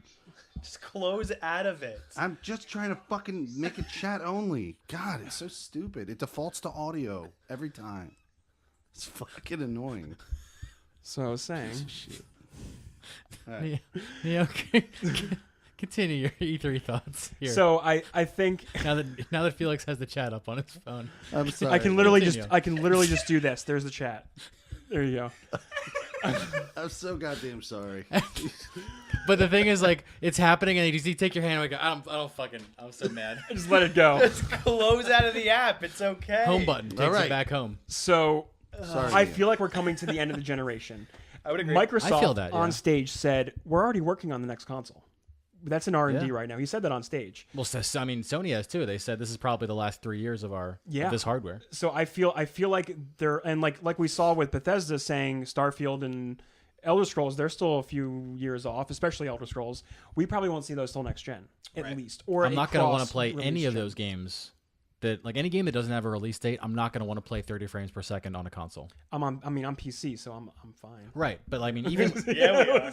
Just close out of it. I'm just trying to fucking make it chat only. God, it's so stupid. It defaults to audio every time. It's fucking annoying. So I was saying. Shit. Yeah, okay. Continue your E3 thoughts here. So I think now that Felix has the chat up on his phone, I'm sorry. I can literally Continue. just do this. There's the chat. There you go. I'm so goddamn sorry. But the thing is, like, it's happening, and you take your hand away. I'm so mad. Just let it go. Just close out of the app. It's okay. Home button takes right. it back home. So Sorry, I Ian. feel like we're coming to the end of the generation. I would agree. Microsoft I feel that, yeah. on stage said, we're already working on the next console. That's in R&D Yeah. right now. He said that on stage. Well, I mean, Sony has too. They said this is probably the last 3 years of this hardware. So I feel like they're, and like we saw with Bethesda saying Starfield and Elder Scrolls, they're still a few years off, especially Elder Scrolls. We probably won't see those till next gen, at least. Or I'm not going to want to play cross-release any of gen. those games. Any game that doesn't have a release date, I'm not going to want to play 30 frames per second on a console. I'm PC, so I'm fine. Right, but I mean, even Yeah, we are.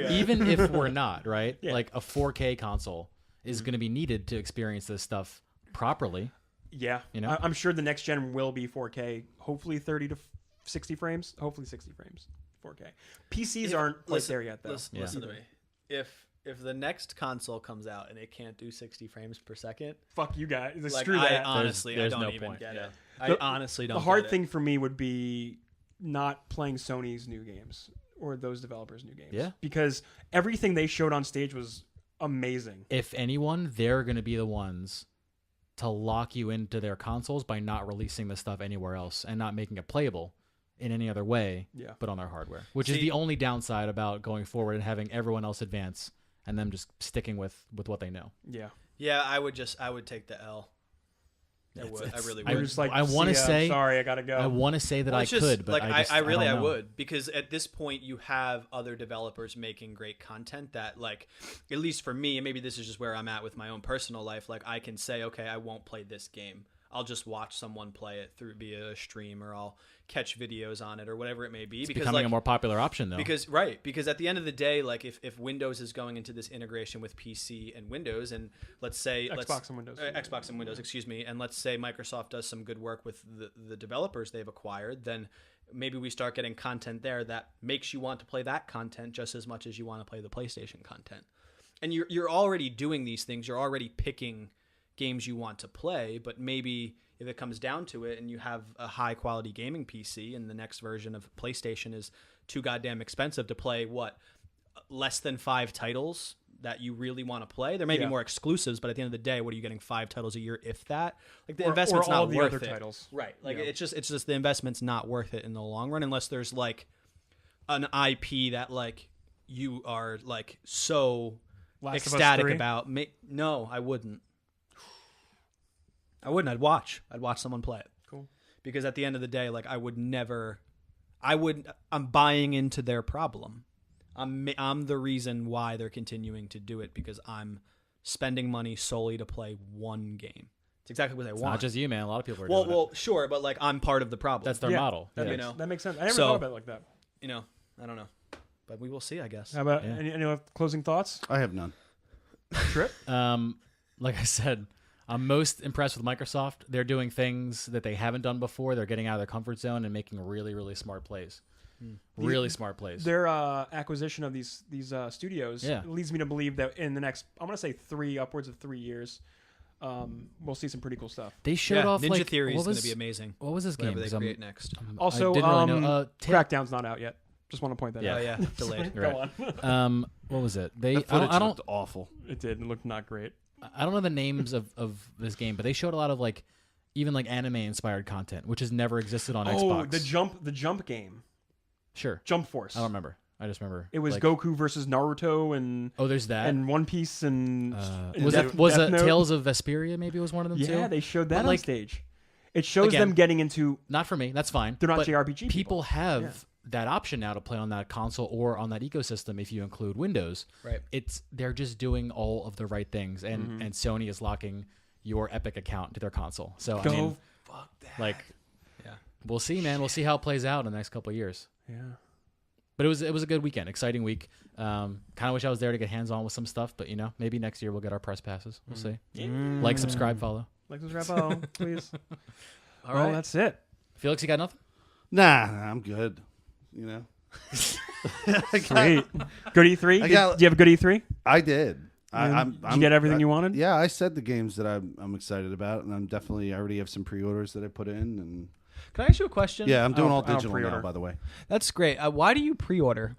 even if we're not, right? Yeah. Like a 4K console is going to be needed to experience this stuff properly. Yeah, You know? I'm sure the next gen will be 4K. Hopefully 30 to 60 frames. Hopefully 60 frames. 4K. PCs aren't quite there yet, though. Listen to me. If the next console comes out and it can't do 60 frames per second, Fuck you guys. like, Screw that. honestly, There's I don't no even point. get Yeah. it. I The- honestly don't. The hard get it. thing for me would be not playing Sony's new games or those developers' new games. Yeah. Because everything they showed on stage was amazing. If anyone, they're going to be the ones to lock you into their consoles by not releasing the stuff anywhere else and not making it playable in any other way but on their hardware, which is the only downside about going forward and having everyone else advance and them just sticking with what they know. Yeah. Yeah, I would take the L. I would. I really I would. Just like, I wanna "See ya, say- sorry, I gotta go. I want to say that Well, I it's just, could, but like I really don't know. would, because at this point you have other developers making great content that, like, at least for me, and maybe this is just where I'm at with my own personal life, like I can say, okay, I won't play this game. I'll just watch someone play it through via a stream, or I'll catch videos on it, or whatever it may be. It's because becoming like, a more popular option, though. because at the end of the day, like if Windows is going into this integration with PC and Windows, and let's say Xbox and Windows. Xbox and Windows, excuse me, and let's say Microsoft does some good work with the developers they've acquired, then maybe we start getting content there that makes you want to play that content just as much as you want to play the PlayStation content. And you're already doing these things. You're already picking games you want to play, but maybe if it comes down to it and you have a high quality gaming PC and the next version of PlayStation is too goddamn expensive to play less than 5 titles that you really want to play. There may be more exclusives, but at the end of the day, what are you getting, 5 titles a year, if that? Like the investment's or all not the worth other it. titles. Right. Like Yeah. it's just the investment's not worth it in the long run unless there's like an IP that like you are like so Last of Us ecstatic 3? about. No, I wouldn't. I'd watch someone play it. Cool. Because at the end of the day, like I'm buying into their problem. I'm the reason why they're continuing to do it, because I'm spending money solely to play one game. It's exactly what I want. Not just you, man. A lot of people are doing it. Well, sure, but like I'm part of the problem. That's their model. That, You makes, know. that makes sense. I never So- thought about it like that. I don't know, but we will see, I guess. How about Yeah. any closing thoughts? I have none. Trip? Like I said, I'm most impressed with Microsoft. They're doing things that they haven't done before. They're getting out of their comfort zone and making really, really smart plays. Really smart plays. Their acquisition of these studios leads me to believe that in the next, I'm going to say upwards of 3 years, we'll see some pretty cool stuff. They showed off Ninja like Theory is going to be amazing. What was this game? Whatever they create next. Also, I didn't really know. Crackdown's not out yet. Just want to point that out. Oh yeah, delayed. Go on. What was it? That footage looked awful. It did. It looked not great. I don't know the names of this game, but they showed a lot of like even like anime inspired content, which has never existed on Xbox. Oh, the jump game. Sure. Jump Force. I don't remember. I just remember it was like, Goku versus Naruto and there's that and One Piece and was Death it Note? Tales of Vesperia? Maybe was one of them too. Yeah, they showed that But, on stage. It shows again, them getting into. Not for me. That's fine. They're not but JRPG. People have that option now to play on that console or on that ecosystem if you include Windows. Right. They're just doing all of the right things, and Sony is locking your Epic account to their console. So I mean, fuck that. like, we'll see, man. We'll see how it plays out in the next couple of years. Yeah. But it was a good weekend, exciting week. Kind of wish I was there to get hands on with some stuff, but maybe next year we'll get our press passes. We'll see. Like, subscribe, follow. Like, subscribe, please. All right, that's it. Felix, you got nothing? Nah, I'm good. Sweet. Good E3. Do you have a good E3? I did. Did you get everything you wanted? Yeah, I said the games that I'm excited about, and I already have some pre-orders that I put in. And can I ask you a question? yeah, I'm doing all I don't digital pre-order. now, by the way. That's great. Why do you pre-order?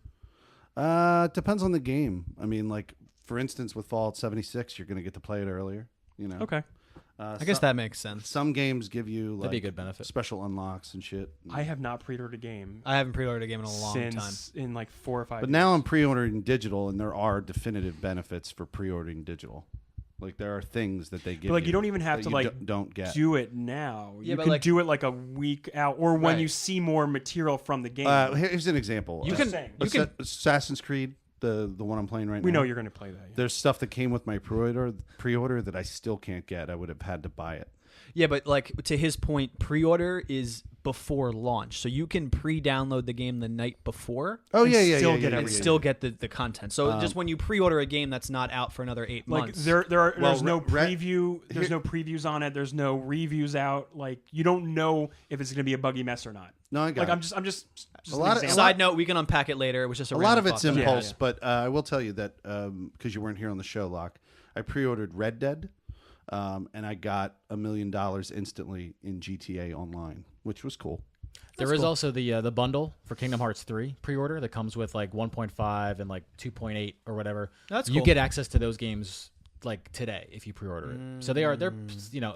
Depends on the game. I mean, like for instance, with Fallout 76, you're going to get to play it earlier. Okay. I guess that makes sense. Some games give you like That'd be a good benefit. special unlocks and shit. I have not pre-ordered a game I haven't pre-ordered a game in a long time. since in like 4 or 5 But years. now I'm pre-ordering digital, and there are definitive benefits for pre-ordering digital. Like there are things that they give. But like you don't even have that to you like don't get. do it now. Yeah, You but can like- do it like a week out or when Right. you see more material from the game. Here's an example. You Just can- saying. you can- Assassin's Creed, the one I'm playing right We now. know you're going to play that. Yeah. There's stuff that came with my pre-order that I still can't get. I would have had to buy it. Yeah, but like to his point, pre-order is before launch, so you can pre-download the game the night before. Oh And yeah, still get And everything. still get the content. So just when you pre-order a game that's not out for another 8 Like months, there's no re- preview. There's no previews on it. There's no reviews out. Like you don't know if it's going to be a buggy mess or not. No, I got Like it. I'm just A lot of- an example. Side note, we can unpack it later. It was just a A lot of random it's thought. impulse, Yeah. but I will tell you that because you weren't here on the show, Locke, I pre-ordered Red Dead, and I got $1 million instantly in GTA Online, which was cool. There is also the bundle for Kingdom Hearts 3 pre-order that comes with like 1.5 and like 2.8 or whatever. That's You cool. get access to those games like today if you pre-order it. So they're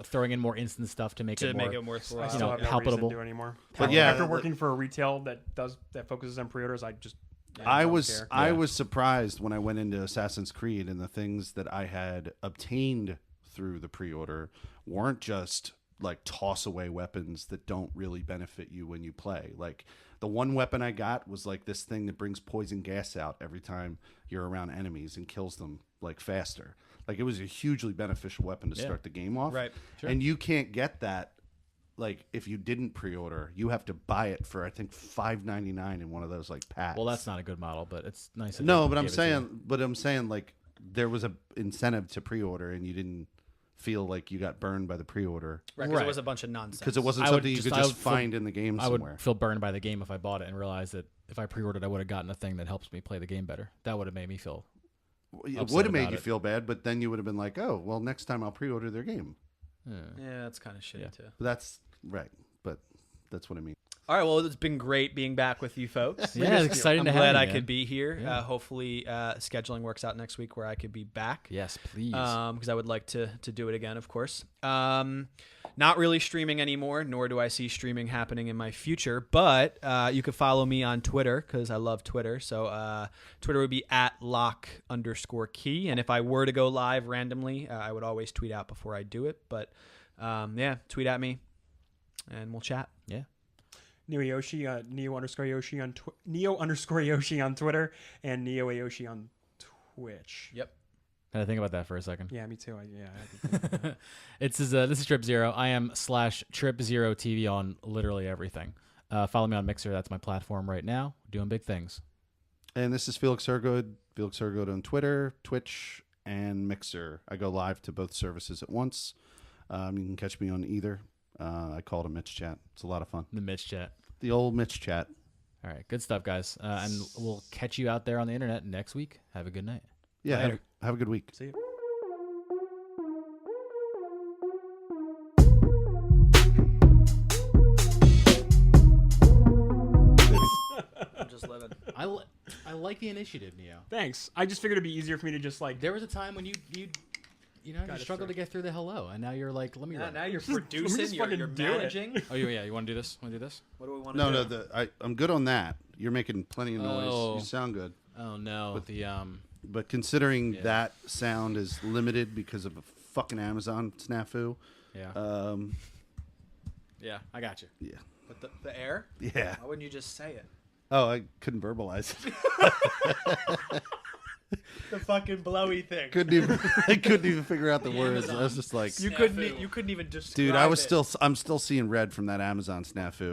throwing in more instant stuff to make it more. make it more I thorough. still have no palpable. reason to do anymore. But yeah, after working for a retail that focuses on pre-orders, I just I don't was care. I was surprised when I went into Assassin's Creed, and the things that I had obtained through the pre-order weren't just like toss away weapons that don't really benefit you when you play. Like the one weapon I got was like this thing that brings poison gas out every time you're around enemies and kills them like faster. Like it was a hugely beneficial weapon to start the game off. Right. Sure. And you can't get that like if you didn't pre-order. You have to buy it for I think $5.99 in one of those like packs. Well, that's not a good model, but it's nice. that No, they but I'm gave it to you. saying like there was a incentive to pre-order and you didn't feel like you got burned by the pre-order Right, because Right. it was a bunch of nonsense. because it wasn't I would something you just- could I just would feel- find in the game I somewhere. would feel burned by the game if I bought it and realized that if I pre-ordered, I would have gotten a thing that helps me play the game better. That would have made me feel. It upset would have made about you it. feel bad, but then you would have been like, "Oh, well, next time I'll pre-order their game." Yeah, that's kind of shitty Yeah. too. But that's right, but that's what I mean. All right, well, it's been great being back with you folks. Yeah, it's exciting I'm to have glad you, I man. could be here. Yeah. Hopefully, scheduling works out next week where I could be back. Yes, please. Because I would like to do it again, of course. Not really streaming anymore, nor do I see streaming happening in my future. But you could follow me on Twitter because I love Twitter. So Twitter would be @lock_key. And if I were to go live randomly, I would always tweet out before I do it. But yeah, tweet at me and we'll chat. yeah. Neo Yoshi, Neo_Yoshi on Neo_Yoshi on Twitter and Neo Ayoshi on Twitch. Yep. Had to think about that for a second. Yeah, me too. I had to think about that. This is Trip Zero. I am /Trip0 TV on literally everything. Follow me on Mixer. That's my platform right now. Doing big things. And this is Felix Hergood. Felix Hergood on Twitter, Twitch, and Mixer. I go live to both services at once. You can catch me on either. I call it a Mitch chat. It's a lot of fun. The Mitch chat. The old Mitch chat. All right, good stuff, guys. And we'll catch you out there on the internet next week. Have a good night. Yeah, Later. have a good week. See you. I'm just living. I like the initiative, Neo. Thanks. I just figured it'd be easier for me to just like. There was a time when you struggled to get through the hello, and now you're like, let me run. Now you're Let me producing. just You're fucking do it. managing. Oh yeah, you want to do this? Want to do this? What do we want to do? No, I'm good on that. You're making plenty of noise. Oh. You sound good. Oh no, But considering that sound is limited because of a fucking Amazon snafu, yeah, yeah, I got you. yeah. But the air? Yeah. Why wouldn't you just say it? Oh, I couldn't verbalize it. The fucking blowy thing. I couldn't even figure out the words. I was just like, You couldn't even describe dude, it. I'm still seeing red from that Amazon snafu.